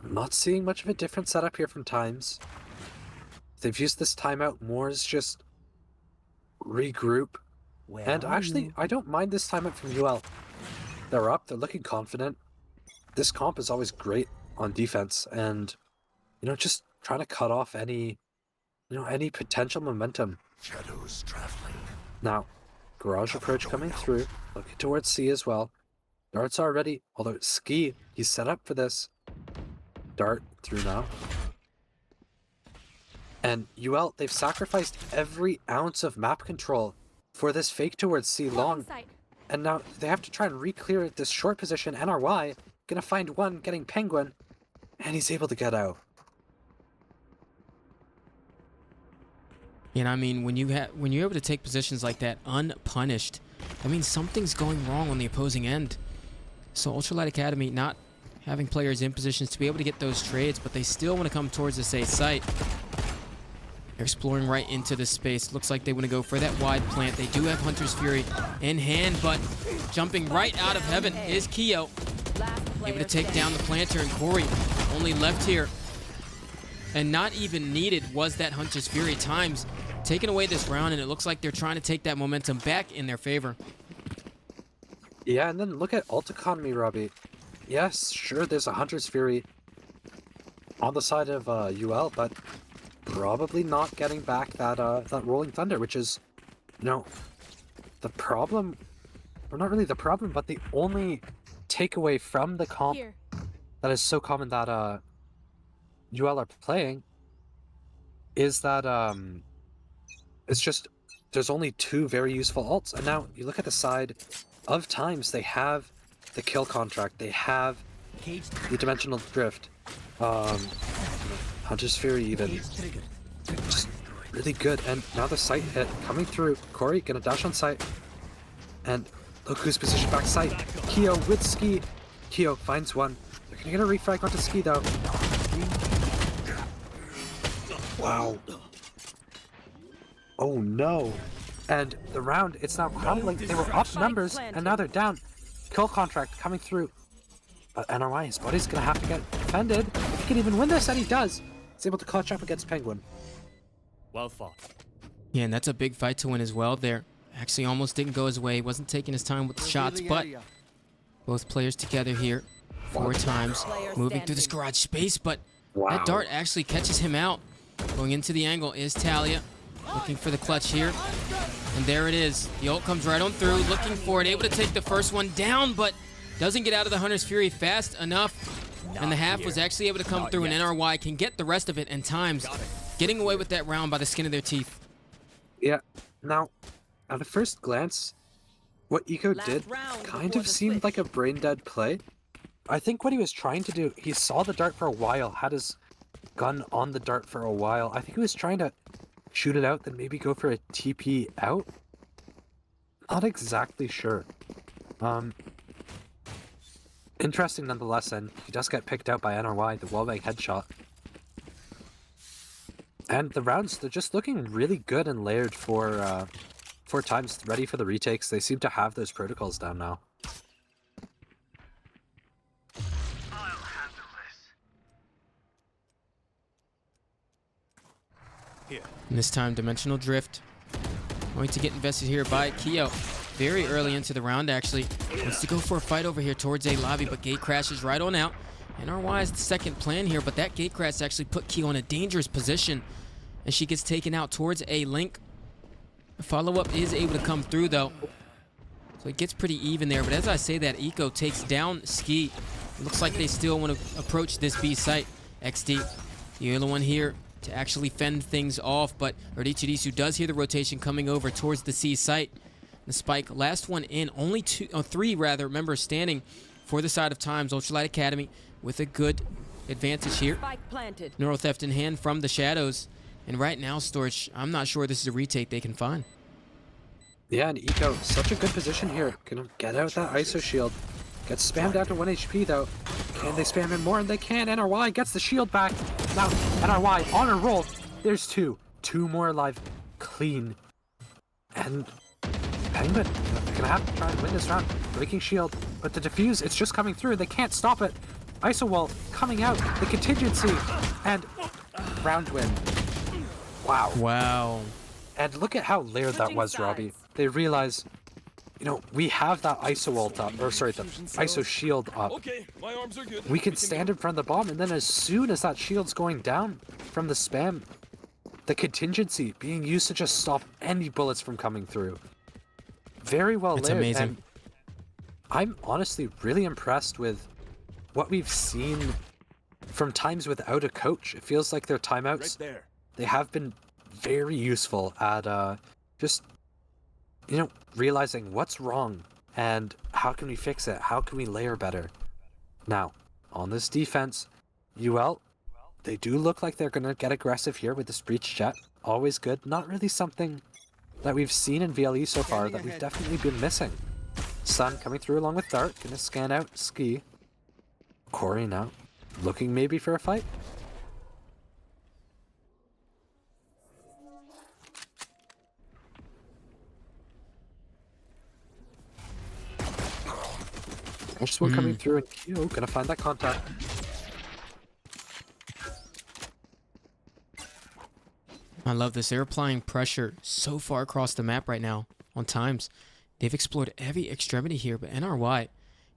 I'm not seeing much of a different setup here from TIMEZ. They've used this timeout more as just regroup. And actually, I don't mind this timeout from UL. They're up, they're looking confident. This comp is always great on defense, and just trying to cut off any potential momentum. Shadows traveling. Now, garage approach coming through, looking towards C as well. Dart's already, although Ski, he's set up for this. Dart through now. And UL, they've sacrificed every ounce of map control for this fake towards C long. And now they have to try and re-clear this short position. NRY gonna find one, getting Penguin, and he's able to get out. And I mean, when you're able to take positions like that unpunished, I mean, something's going wrong on the opposing end. So Ultralight Academy not having players in positions to be able to get those trades, but they still want to come towards this A site. They're exploring right into this space. Looks like they want to go for that wide plant. They do have Hunter's Fury in hand, but jumping right out of heaven is Keo. Able to take down the planter, and Corey only left here. And not even needed was that Hunter's Fury. TIMEZ taking away this round, and it looks like they're trying to take that momentum back in their favor. Yeah, and then look at ult economy, Robbie. Yes, sure, there's a Hunter's Fury on the side of UL, but probably not getting back that Rolling Thunder, which is, the problem, or not really the problem, but the only takeaway from the comp that is so common that UL are playing is that it's just there's only 2 very useful ults. And now you look at the side of TIMEZ, they have the kill contract, they have the dimensional drift, Hunter's Fury even, just really good. And now the site hit coming through. Corey gonna dash on site, and look who's positioned back site. Keo with Ski. Keo finds one. They're gonna get a refrag onto Ski though. Wow. Oh no. And the round, it's now crumbling. They were up numbers, and now they're down. Kill contract coming through. But NRY, his body's gonna have to get defended. If he can even win this, and he does. He's able to clutch up against Penguin. Well fought. Yeah, and that's a big fight to win as well there. Actually almost didn't go his way. Wasn't taking his time with the shots, but both players together here 4 times. Moving through this garage space, but that dart actually catches him out. Going into the angle is Talia. Looking for the clutch here. And there it is. The ult comes right on through. Looking for it. Able to take the first one down, but doesn't get out of the Hunter's Fury fast enough. And the half was actually able to come through, and NRY can get the rest of it, and TIMEZ getting away with that round by the skin of their teeth. Yeah. Now, at a first glance, what Eco did kind of seemed like a brain-dead play. I think what he was trying to do, he saw the dart for a while, had his gun on the dart for a while. I think he was trying to shoot it out, then maybe go for a TP out. Not exactly sure. Interesting nonetheless, and he does get picked out by NRY, the wallbang headshot. And the rounds, they're just looking really good and layered for TIMEZ, ready for the retakes. They seem to have those protocols down now. And this time, Dimensional Drift going to get invested here by Keo. Very early into the round, actually. Wants to go for a fight over here towards A lobby, but gate crashes right on out. NRY is the second plan here, but that gate crash actually put Keo in a dangerous position as she gets taken out towards A link. The follow-up is able to come through, though. So it gets pretty even there, but as I say that, Eco takes down Ski. It looks like they still want to approach this B site. XD, the other one here to actually fend things off, but Erditurisu does hear the rotation coming over towards the C site. The spike, last one in, only three members standing for the side of TIMEZ. Ultralight Academy with a good advantage here. Spike planted. Neural Theft in hand from the shadows. And right now, Storch, I'm not sure this is a retake they can find. Yeah, and Eco, such a good position here. Gonna get out that ISO shield. Gets spammed out to 1 HP though. Can they spam him more? And they can. NRY gets the shield back. Now, NRY on a roll. There's two. Two more alive. Clean. And Penguin, they're gonna have to try and win this round. Breaking shield. But the defuse, it's just coming through. They can't stop it. ISO wall coming out. The contingency. And round win. Wow. Wow. And look at how layered that was, Robbie. They realize, you know, we have that ISO ult up, or sorry, the ISO shield up. Okay, my arms are good. We can stand in front of the bomb, and then as soon as that shield's going down from the spam, the contingency being used to just stop any bullets from coming through. Very well layered. It's amazing. And I'm honestly really impressed with what we've seen from TIMEZ without a coach. It feels like their timeouts, Right there. they have been very useful at just, you know, realizing what's wrong and how can we fix it? How can we layer better? Now, on this defense, UL, they do look like they're going to get aggressive here with this breach jet. Always good. Not really something that we've seen in VLE so far that we've definitely been missing. Sun coming through along with Dart. Going to scan out Ski. Corey now looking maybe for a fight. Just one coming through and Q, gonna find that contact. I love this. They're applying pressure so far across the map right now on TIMEZ. They've explored every extremity here, but NRY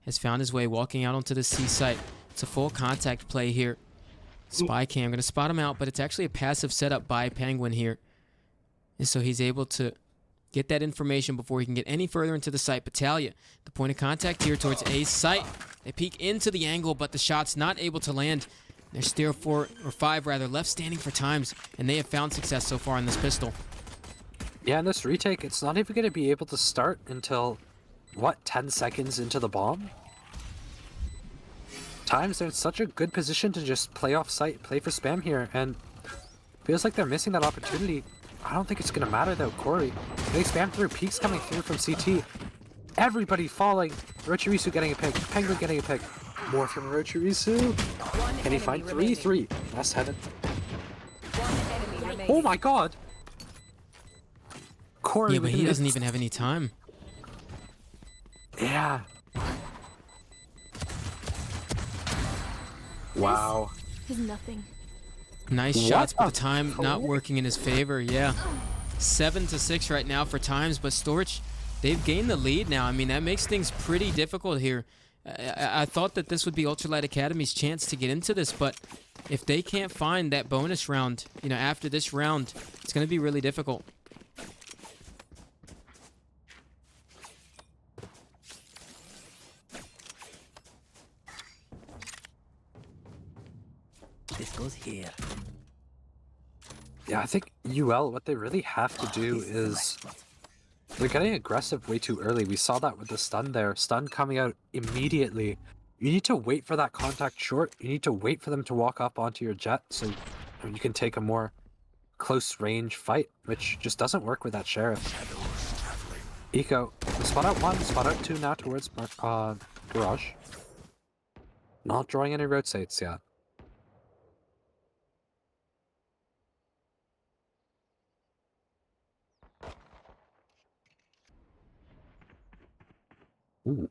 has found his way walking out onto the C site. It's a full contact play here. Spy cam, gonna spot him out, but it's actually a passive setup by Penguin here. And so he's able to get that information before he can get any further into the site. Battalion, the point of contact here towards A's site. They peek into the angle, but the shot's not able to land. There's still five left standing for TIMEZ, and they have found success so far in this pistol. Yeah, in this retake, it's not even going to be able to start until, what, 10 seconds into the bomb? TIMEZ, they're in such a good position to just play off site, play for spam here, and feels like they're missing that opportunity. I don't think it's going to matter though, Corey. They spam through, peaks coming through from CT. Everybody falling. Orochirisu getting a pick, Penguin getting a pick. More from Orochirisu. Can he find 3-3? Last headed. Oh my god! Corey, Yeah, but he doesn't even have any time. Yeah. Wow. Is nothing. Nice What shots, but a the time not working in his favor. Yeah, 7-6 right now for TIMEZ, but Storch, they've gained the lead now. I mean, that makes things pretty difficult here. I thought that this would be Ultralight Academy's chance to get into this, but if they can't find that bonus round, you know, after this round, it's going to be really difficult. This goes here. Yeah, I think UL, what they really have to do is they're getting aggressive way too early. We saw that with the stun there. Stun coming out immediately. You need to wait for that contact short. You need to wait for them to walk up onto your jet so you can take a more close range fight, which just doesn't work with that Sheriff. Eco, spot out 1, spot out 2 now towards Garage. Not drawing any rotates yet. Ooh.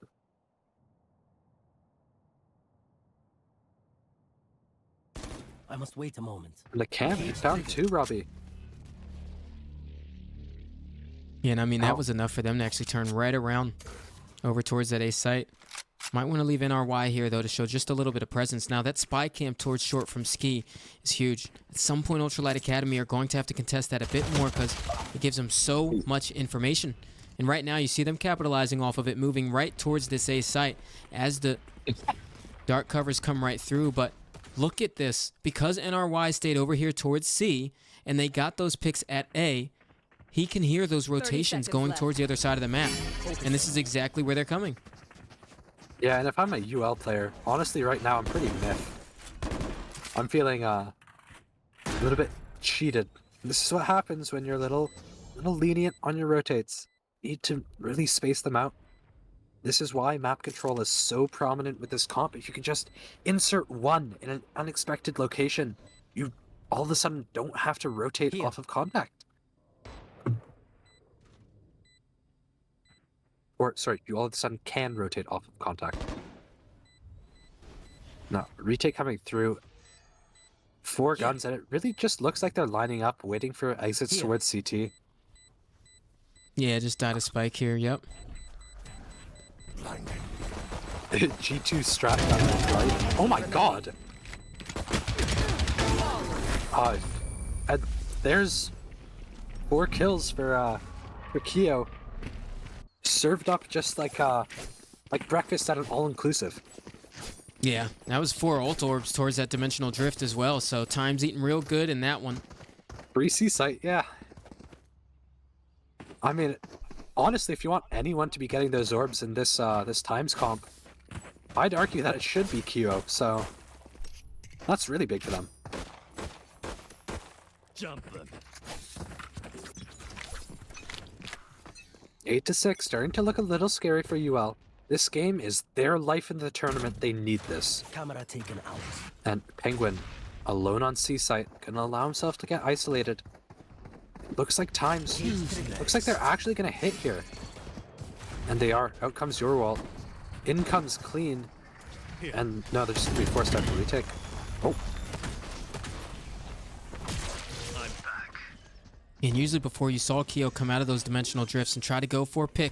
I must wait a moment. And the camp, he found two, Robbie. Yeah, and I mean, that was enough for them to actually turn right around over towards that A site. Might want to leave NRY here, though, to show just a little bit of presence. Now, that spy camp towards short from Ski is huge. At some point, Ultralight Academy are going to have to contest that a bit more because it gives them so much information. And right now, you see them capitalizing off of it, moving right towards this A site as the dark covers come right through. But look at this. Because NRY stayed over here towards C, and they got those picks at A, he can hear those rotations going towards the other side of the map. And this is exactly where they're coming. Yeah, and if I'm a UL player, honestly, right now I'm pretty miffed. I'm feeling a little bit cheated. This is what happens when you're a little lenient on your rotates. You need to really space them out. This is why map control is so prominent with this comp. If you can just insert one in an unexpected location, you all of a sudden don't have to rotate off of contact. Or, sorry, you all of a sudden can rotate off of contact. Now, retake coming through. 4 guns, and it really just looks like they're lining up, waiting for exits towards CT. Yeah, just died a spike here, yep. G2 strat gun right. Oh my god! And there's 4 kills for Keo. Served up just like breakfast at an all-inclusive. Yeah, that was 4 ult orbs towards that dimensional drift as well, so TIMEZ eating real good in that one. Free C site, yeah. I mean, honestly, if you want anyone to be getting those orbs in this this TIMEZ comp, I'd argue that it should be Keo, so that's really big for them. Jump them. 8-6, starting to look a little scary for UL. This game is their life in the tournament. They need this. Camera taken out. And Penguin, alone on C site, gonna allow himself to get isolated. Looks like TIMEZ. Looks like they're actually gonna hit here. And they are. Out comes your wall. In comes Clean. And no, they're just gonna be forced out to retake. Oh. And usually before you saw Keo come out of those dimensional drifts and try to go for a pick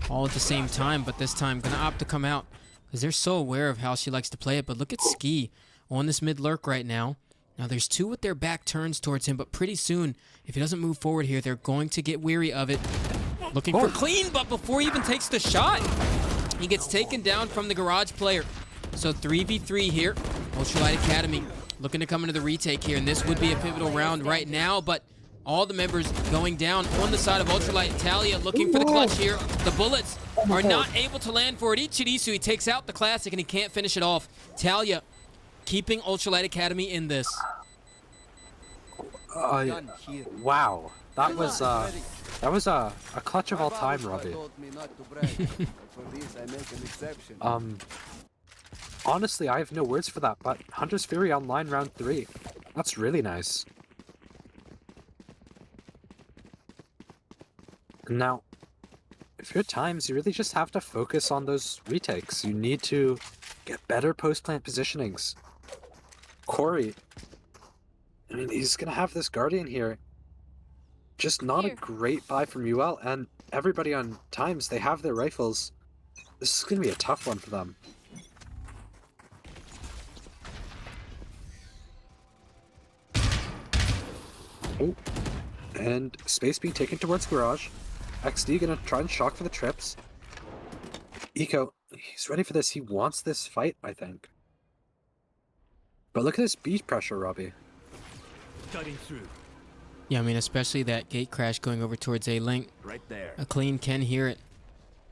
all at the same time, but this time gonna opt to come out because they're so aware of how she likes to play it. But look at Ski on this mid lurk right now. Now there's 2 with their back turns towards him, but pretty soon, if he doesn't move forward here, they're going to get weary of it. Looking for Clean, but before he even takes the shot, he gets taken down from the garage player. So 3v3 here. Ultralight Academy looking to come into the retake here, and this would be a pivotal round right now, but all the members going down on the side of Ultralight. Talia looking for the clutch here. The bullets are not able to land for it. Ichirisu, he takes out the classic and he can't finish it off. Talia keeping Ultralight Academy in this. Wow. That was a clutch of all time, Robbie. Honestly, I have no words for that, but Hunter's Fury online round 3. That's really nice. Now, if you're TIMEZ, you really just have to focus on those retakes. You need to get better post-plant positionings. Corey, I mean, he's going to have this Guardian here. Just not a great buy from UL, and everybody on TIMEZ, they have their rifles. This is going to be a tough one for them. Oh, and space being taken towards garage. XD gonna try and shock for the trips. Eco, he's ready for this. He wants this fight, I think. But look at this beat pressure, Robbie. Cutting through. Yeah, I mean, especially that gate crash going over towards A-Link. Right there. A Clean can hear it.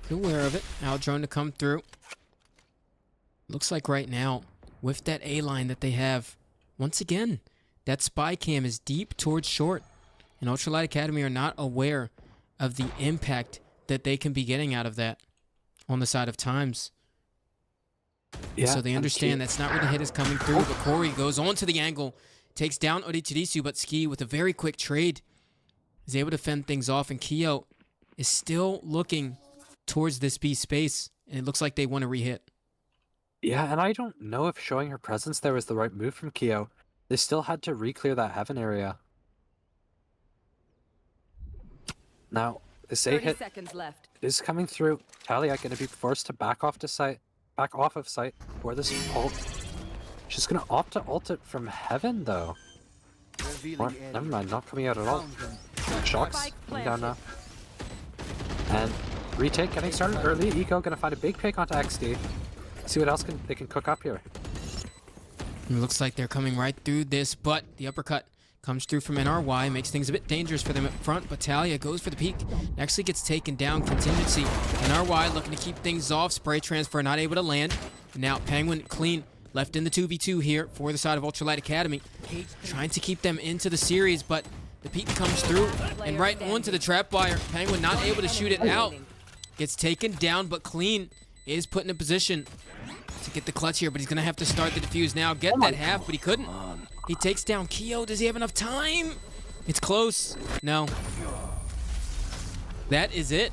He's aware of it. Out drone to come through. Looks like right now, with that A-line that they have, once again, that spy cam is deep towards short. And Ultralight Academy are not aware of the impact that they can be getting out of that on the side of TIMEZ. Yeah, so they understand that's not where the hit is coming through, but Corey goes on to the angle, takes down Orichirisu, but Ski with a very quick trade is able to fend things off, and Keo is still looking towards this B space and it looks like they want to re-hit. Yeah, and I don't know if showing her presence there was the right move from Kyo. They still had to re-clear that heaven area. Now, this A 30 hit seconds left. is coming through. Talia going to be forced to back off of site for this ult. She's going to opt to ult it from heaven, though. Or, never mind, not coming out at all. Shocks coming down now. And retake getting started early. Eco going to find a big pick onto XD. See what else they can cook up here. It looks like they're coming right through this, but the uppercut comes through from NRY, makes things a bit dangerous for them up front, but Talia goes for the peek, actually gets taken down, contingency. NRY looking to keep things off, spray transfer not able to land. Now Penguin clean, left in the 2v2 here for the side of Ultralight Academy, trying to keep them into the series, but the peek comes through and right onto the trap wire. Penguin not able to shoot it out, gets taken down, but clean is put in a position to get the clutch here, but he's gonna have to start the defuse now, get that half, but he couldn't. He takes down Kyo. Does he have enough time? It's close. No. That is it.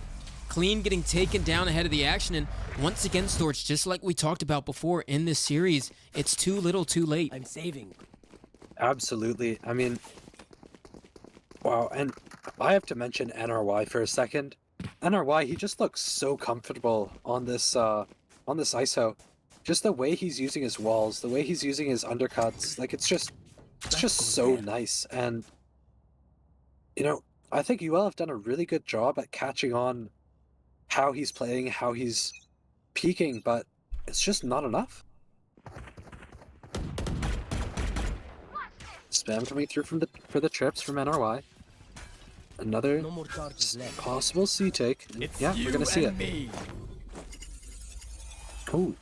Clean getting taken down ahead of the action, and once again, Storch, just like we talked about before in this series, it's too little too late. I'm saving. Absolutely. I mean, wow, and I have to mention NRY for a second. NRY, he just looks so comfortable on this ISO. Just the way he's using his walls, the way he's using his undercuts, like it's just so nice. And you know, I think UL have done a really good job at catching on how he's playing, how he's peaking, but it's just not enough. Spam coming through for the trips from NRY. Another No more charges left. possible C take. Yeah, we're gonna see it. Ooh.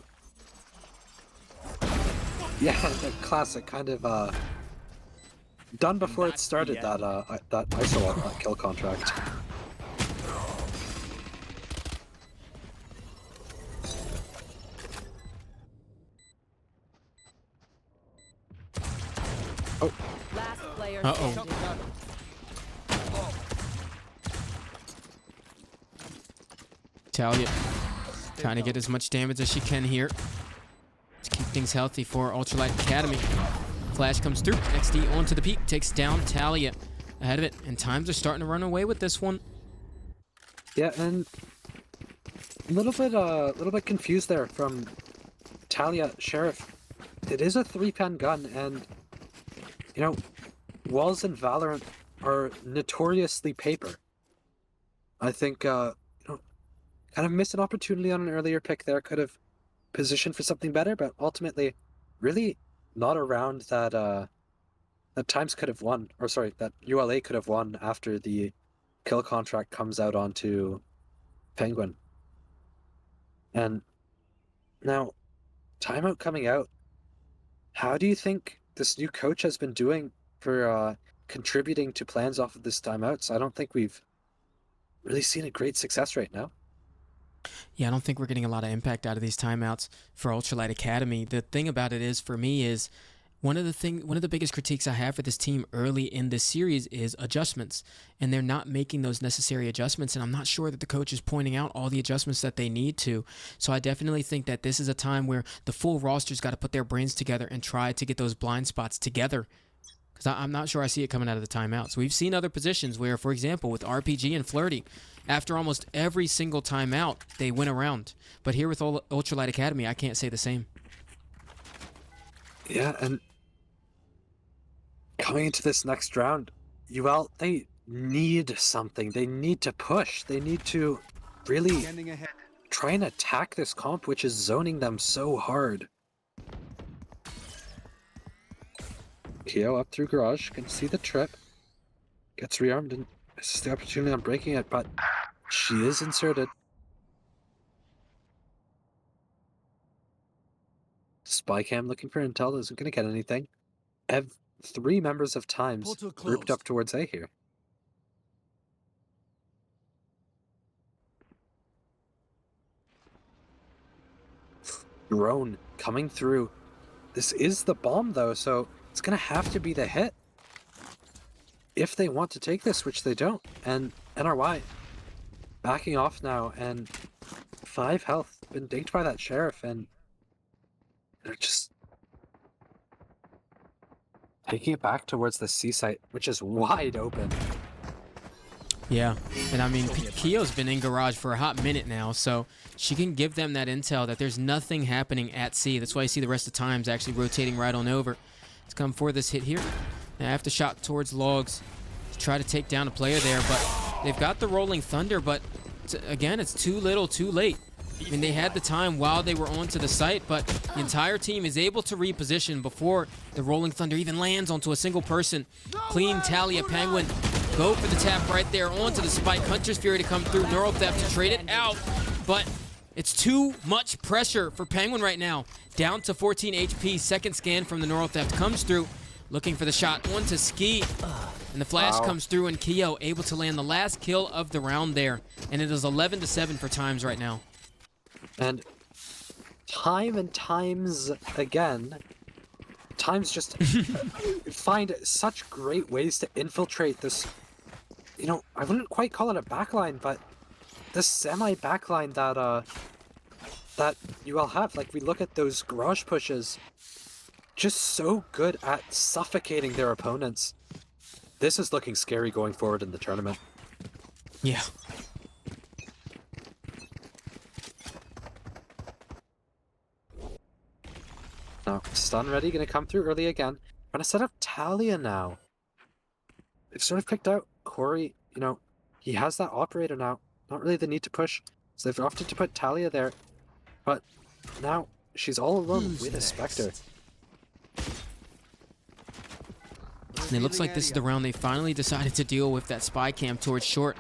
Yeah, the classic kind of done before it started, that ISO that kill contract. Oh, Last player Uh-oh. standing. Talia trying to get as much damage as she can here to keep things healthy for Ultralight Academy. Flash comes through. XD onto the peak, takes down Talia ahead of it, and times are starting to run away with this one. yeah, and a little bit confused there from Talia Sheriff. It is a 3-pen gun, and you know, walls in Valorant are notoriously paper. I think kind of missed an opportunity on an earlier pick there. Could have positioned for something better, but ultimately, really not a round that that TIMEZ could have won, or sorry, that ULA could have won after the kill contract comes out onto Penguin. And now, timeout coming out. How do you think this new coach has been doing for contributing to plans off of this timeouts? I don't think we've really seen a great success rate now. Yeah, I don't think we're getting a lot of impact out of these timeouts for Ultralight Academy. The thing about it is, for me, is one of the biggest critiques I have for this team early in this series is adjustments, and they're not making those necessary adjustments, and I'm not sure that the coach is pointing out all the adjustments that they need to. So I definitely think that this is a time where the full roster's got to put their brains together and try to get those blind spots together, because I'm not sure I see it coming out of the timeouts. We've seen other positions where, for example, with RPG and Flirty, after almost every single timeout, they win a round. But here with Ultralight Academy, I can't say the same. Yeah, and coming into this next round, UL, they need something. They need to push. They need to really try and attack this comp, which is zoning them so hard. Kyo up through garage, can see the trip. Gets rearmed and misses the opportunity on breaking it, but she is inserted. Spycam looking for intel, isn't going to get anything. 3 members of TIMEZ grouped up towards A here. Drone coming through. This is the bomb though, so it's going to have to be the hit if they want to take this, which they don't. And NRY backing off now, and 5 health. been dinked by that sheriff, and they're just taking it back towards the C site, which is wide open. Yeah, and I mean, Kio's been in garage for a hot minute now, so she can give them that intel that there's nothing happening at C. That's why you see the rest of TIMEZ actually rotating right on over. Let's come for this hit here. Now after shot towards logs to try to take down a player there, but they've got the rolling thunder, but again, it's too little, too late. I mean, they had the time while they were onto the site, but the entire team is able to reposition before the rolling thunder even lands onto a single person. Clean Talia Penguin go for the tap right there onto the spike. Hunter's Fury to come through. Neural Theft to trade it out, but it's too much pressure for Penguin right now. Down to 14 HP. Second scan from the Neural Theft comes through, looking for the shot onto Ski. And the flash comes through, and Kio able to land the last kill of the round there. And it is 11-7 for TIMEZ right now. And time and times again, TIMEZ just find such great ways to infiltrate this, you know, I wouldn't quite call it a backline, but this semi-backline that you all have. Like, we look at those garage pushes, just so good at suffocating their opponents. This is looking scary going forward in the tournament. Yeah. Now, stun ready, gonna come through early again. Gonna set up Talia now. They've sort of picked out Corey, you know, he has that operator now. Not really the need to push, so they've opted to put Talia there. But now, she's all alone with a Spectre. And it looks like this is the round they finally decided to deal with that spy cam towards short.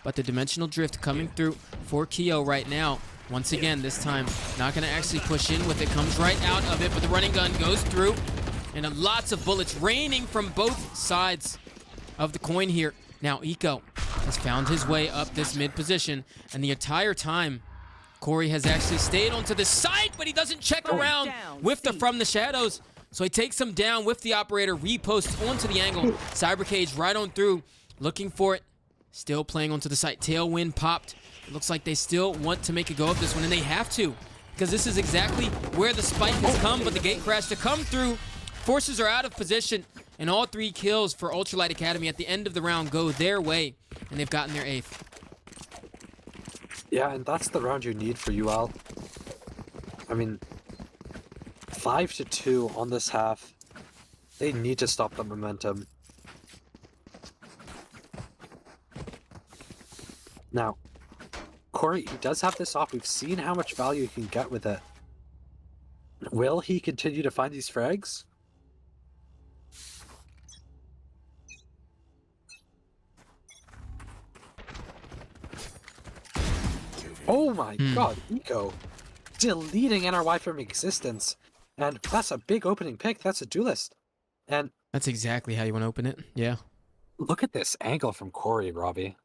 But the dimensional drift coming through for Kio right now. Once again, this time, not going to actually push in with it. Comes right out of it, but the running gun goes through. And lots of bullets raining from both sides of the coin here. Now, Eco has found his way up this mid position. And the entire time, Corey has actually stayed onto the side, but he doesn't check around with the from the shadows. So he takes him down with the operator, reposts onto the angle. Cyber Cage right on through, looking for it. Still playing onto the site. Tailwind popped. It looks like they still want to make a go of this one, and they have to, because this is exactly where the spike has come, but the gate crash to come through. Forces are out of position, and all 3 kills for Ultralight Academy at the end of the round go their way, and they've gotten their 8th. Yeah, and that's the round you need for UL. I mean, 5-2 on this half. They need to stop the momentum. Now, Corey, he does have this off. We've seen how much value he can get with it. Will he continue to find these frags? Oh my god, Eco. Deleting NRY from existence. And that's a big opening pick. That's a duelist. And That's exactly how you want to open it. Yeah. look at this angle from Corey, Robbie.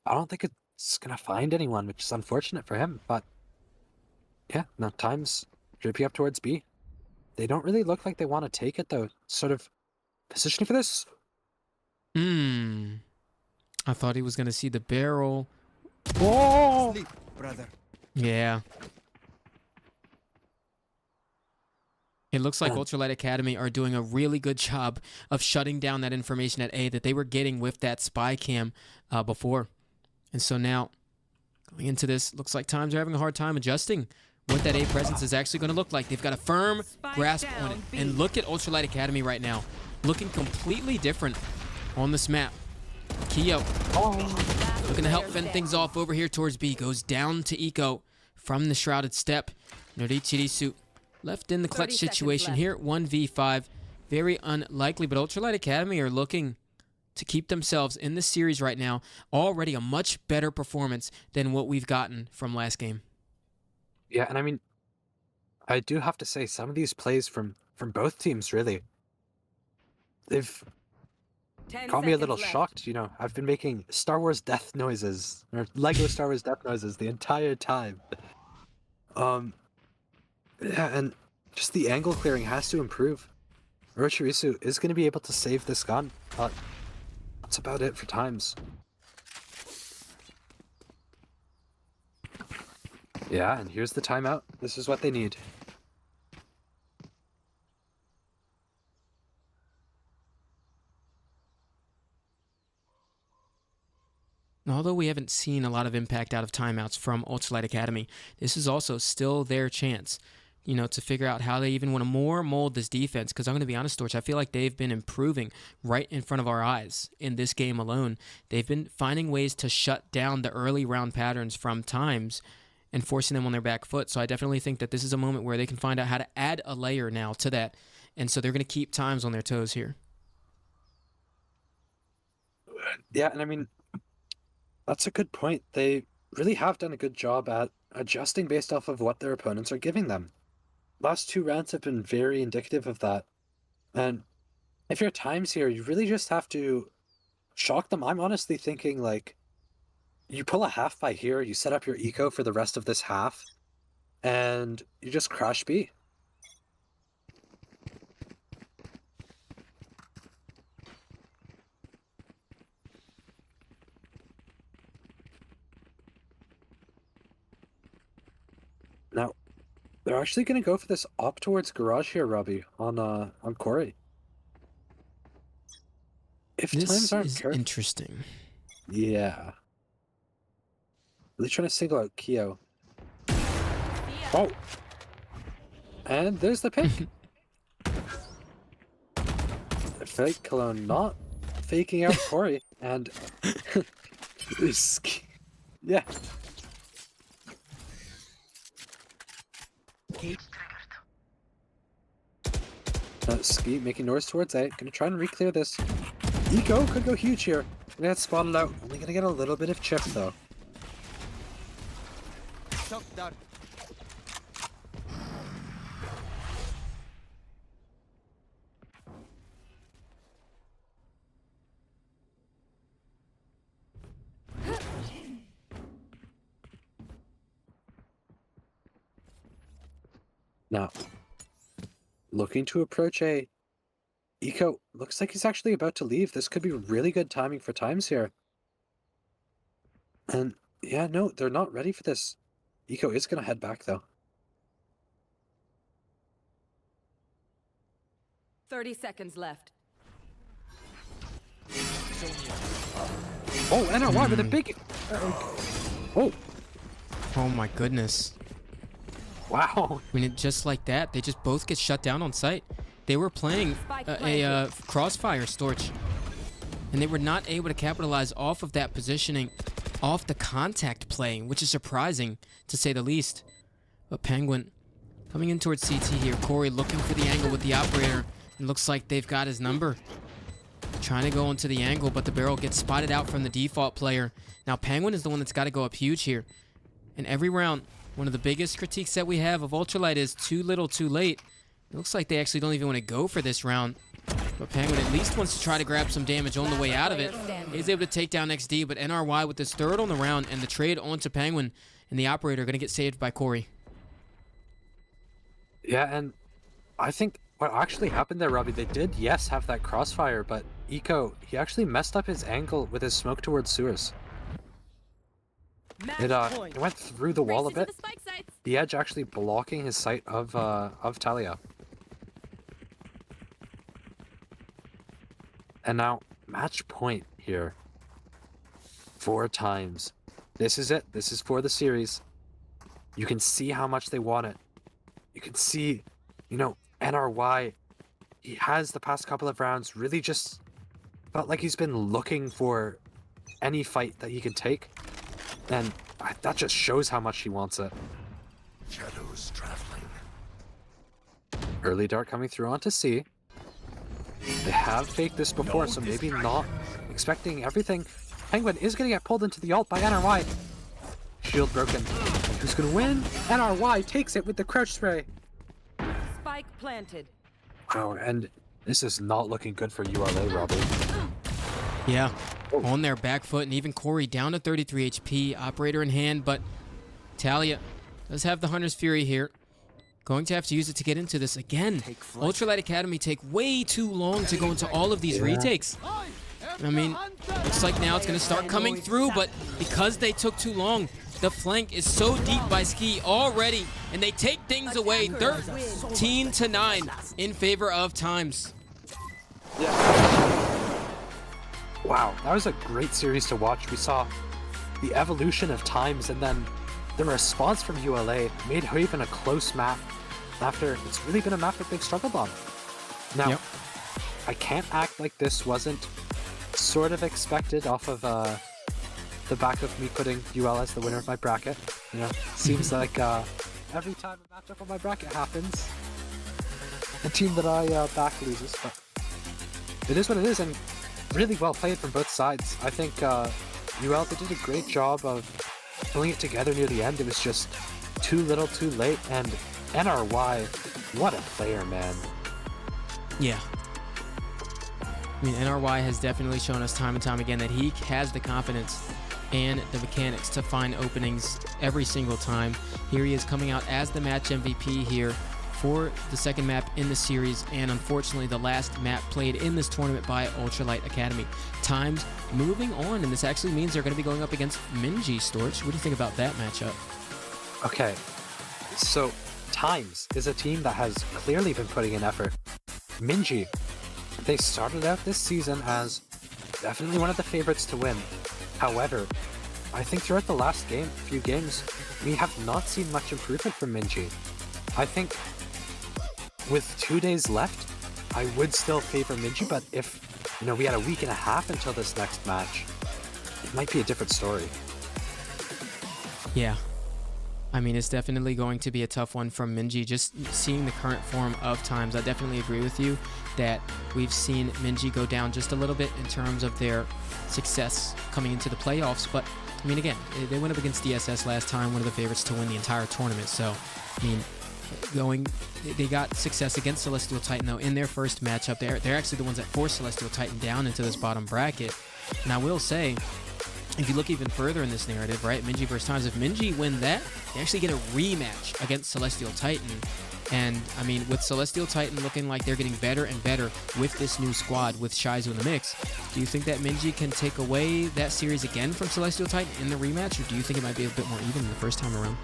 I don't think it's going to find anyone, which is unfortunate for him. But yeah, now TIMEZ dripping up towards B. They don't really look like they want to take it, though. Sort of positioning for this. I thought he was going to see the barrel. Oh! Sleep, brother. Yeah. It looks like Ultralight Academy are doing a really good job of shutting down that information at A that they were getting with that spy cam before. And so now, going into this, looks like TIMEZ are having a hard time adjusting what that A presence is actually going to look like. They've got a firm grasp on it. And look at Ultralight Academy right now, looking completely different on this map. Kio looking to help fend things off over here towards B. Goes down to Eco from the Shrouded Step. Norichirisu left in the clutch situation here. 1v5. Very unlikely, but Ultralight Academy are looking to keep themselves in this series right now. Already a much better performance than what we've gotten from last game. Yeah, and I mean, I do have to say, some of these plays from both teams, really, they've got me a little shocked. You know, I've been making Star Wars death noises, or Lego Star Wars death noises the entire time. Yeah, and just the angle clearing has to improve. Orochirisu is going to be able to save this gun, but that's about it for TIMEZ. Yeah, and here's the timeout. This is what they need. Although we haven't seen a lot of impact out of timeouts from Ultralight Academy, this is also still their chance, you know, to figure out how they even want to more mold this defense. Because I'm going to be honest, Storch, I feel like they've been improving right in front of our eyes in this game alone. They've been finding ways to shut down the early round patterns from TIMEZ and forcing them on their back foot. So I definitely think that this is a moment where they can find out how to add a layer now to that. And so they're going to keep TIMEZ on their toes here. Yeah, and I mean, that's a good point. They really have done a good job at adjusting based off of what their opponents are giving them. Last 2 rounds have been very indicative of that. And if you're TIMEZ here, you really just have to shock them. I'm honestly thinking, like, you pull a half by here, you set up your eco for the rest of this half, and you just crash B. Now, they're actually going to go for this op towards garage here, Robbie, on Corey. If This times aren't is careful, interesting. yeah. Really trying to single out Keo. Oh, and there's the pick. Fake Cologne not faking out Corey, and yeah. Ski making noise towards A. Gonna try and re-clear this. Eco could go huge here. Gonna get spotted out. Only gonna get a little bit of chip though. Now, looking to approach A. Eco looks like he's actually about to leave. This could be really good timing for TIMEZ here. And yeah, no, they're not ready for this. Eco is going to head back though. 30 seconds left. Oh, NRY with a big... Oh, Oh my goodness. wow. I mean, just like that, they just both get shut down on site. They were playing a crossfire, Storch, and they were not able to capitalize off of that positioning, off the contact playing, which is surprising, to say the least. But Penguin coming in towards CT here. Corey looking for the angle with the operator. It looks like they've got his number. Trying to go into the angle, but the barrel gets spotted out from the default player. Now, Penguin is the one that's got to go up huge here. And every round, one of the biggest critiques that we have of Ultralight is too little, too late. It looks like they actually don't even want to go for this round. But Penguin at least wants to try to grab some damage on the way out of it. He's able to take down XD, but NRY with his third on the round and the trade onto Penguin and the operator are going to get saved by Corey. Yeah, and I think what actually happened there, Robbie, they did, yes, have that crossfire, but Eco, he actually messed up his angle with his smoke towards sewers. It went through the wall a bit. The edge actually blocking his sight of Talia. And now, match point here. 4 times. This is it. This is for the series. You can see how much they want it. You can see, you know, NRY, he has the past couple of rounds really just felt like he's been looking for any fight that he could take. And that just shows how much he wants it. Shadows traveling. Early dart coming through onto C. They have faked this before, so maybe not expecting everything. Penguin is going to get pulled into the ult by NRY. Shield broken. Who's going to win? NRY takes it with the crouch spray. Spike planted. Wow, and this is not looking good for ULA, Robbie. Yeah, on their back foot, and even Corey down to 33 HP, operator in hand, but Talia does have the Hunter's Fury here. Going to have to use it to get into this again. Ultralight Academy take way too long to go into all of these retakes. I mean, looks like now it's going to start coming through, but because they took too long, The flank is so deep by Ski already, and they take things away 13-9 in favor of Times. Yeah. Wow, that was a great series to watch. We saw the evolution of Times, and then the response from ULA made Haven a close map after it's really been a map that they've struggled on. Now, I can't act like this wasn't sort of expected off of the back of me putting UL as the winner of my bracket. You know, seems like every time a matchup on my bracket happens, the team that I back loses. But it is what it is, and really well played from both sides. I think UL, they did a great job of pulling it together near the end. It was just too little too late, and NRY, what a player, man. Yeah. I mean, NRY has definitely shown us time and time again that he has the confidence and the mechanics to find openings every single time. Here he is coming out as the match MVP here for the second map in the series, and unfortunately the last map played in this tournament by Ultralight Academy. Times moving on, and this actually means they're going to be going up against Minji. Storch, what do you think about that matchup? Okay, so Times is a team that has clearly been putting in effort. Minji, they started out this season as definitely one of the favorites to win. However, I think throughout the last few games, we have not seen much improvement from Minji. I think with 2 days left, I would still favor Minji, but if, you know, we had a week and a half until this next match, it might be a different story. Yeah. I mean, it's definitely going to be a tough one from Minji. Just seeing the current form of Times, I definitely agree with you that we've seen Minji go down just a little bit in terms of their success coming into the playoffs. But, I mean, again, they went up against DSS last time, one of the favorites to win the entire tournament. So, I mean, they got success against Celestial Titan, though, in their first matchup. They're actually the ones that forced Celestial Titan down into this bottom bracket. And I will say, if you look even further in this narrative, right, Minji versus Times, if Minji win that, they actually get a rematch against Celestial Titan. And, I mean, with Celestial Titan looking like they're getting better and better with this new squad, with Shizu in the mix, do you think that Minji can take away that series again from Celestial Titan in the rematch, or do you think it might be a bit more even than the first time around?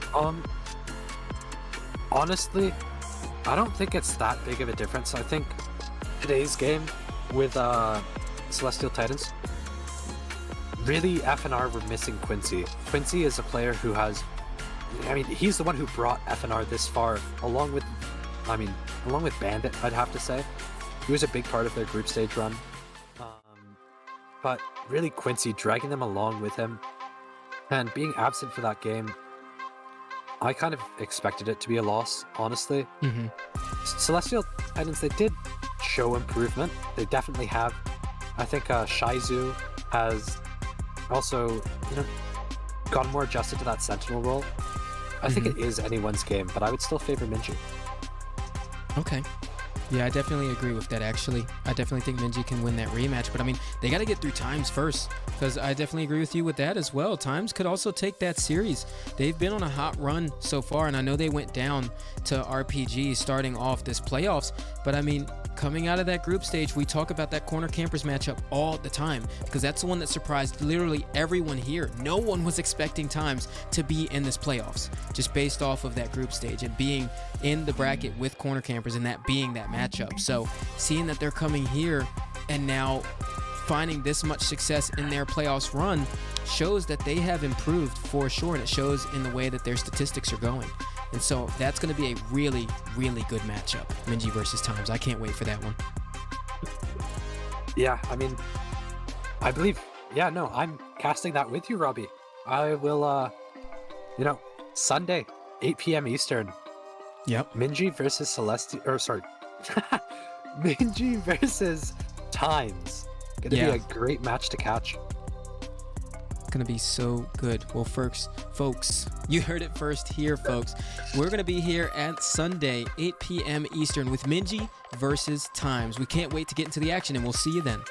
Honestly, I don't think it's that big of a difference. I think today's game with Celestial Titans, really, FNR were missing Quincy. Quincy is a player who has, I mean, he's the one who brought FNR this far, along with Bandit, I'd have to say. He was a big part of their group stage run. But really, Quincy dragging them along with him and being absent for that game, I kind of expected it to be a loss, honestly. Celestial Titans, they did show improvement. They definitely have. I think Shizu has also, you know, gotten more adjusted to that Sentinel role. I think it is anyone's game, but I would still favor Minji. Okay. Yeah, I definitely agree with that, actually. I definitely think Minji can win that rematch, but I mean, they got to get through Times first, because I definitely agree with you with that as well. Times could also take that series. They've been on a hot run so far, and I know they went down to RPG starting off this playoffs, but I mean, coming out of that group stage, we talk about that corner campers matchup all the time, because that's the one that surprised literally everyone here. No one was expecting Times to be in this playoffs, just based off of that group stage and being in the bracket with corner campers and that being that matchup. So seeing that they're coming here and now finding this much success in their playoffs run shows that they have improved for sure, and it shows in the way that their statistics are going. And so that's going to be a really, really good matchup, Minji versus Times. I can't wait for that one. Yeah, I mean, I believe, yeah, no, I'm casting that with you, Robbie. I will, you know, Sunday, 8 p.m. Eastern. Yep. Minji versus Minji versus Times. Gonna be a great match to catch. Gonna be so good. Well, folks, you heard it first here, folks. We're gonna be here at Sunday, 8 p.m. Eastern with Minji versus Times. We can't wait to get into the action, and we'll see you then.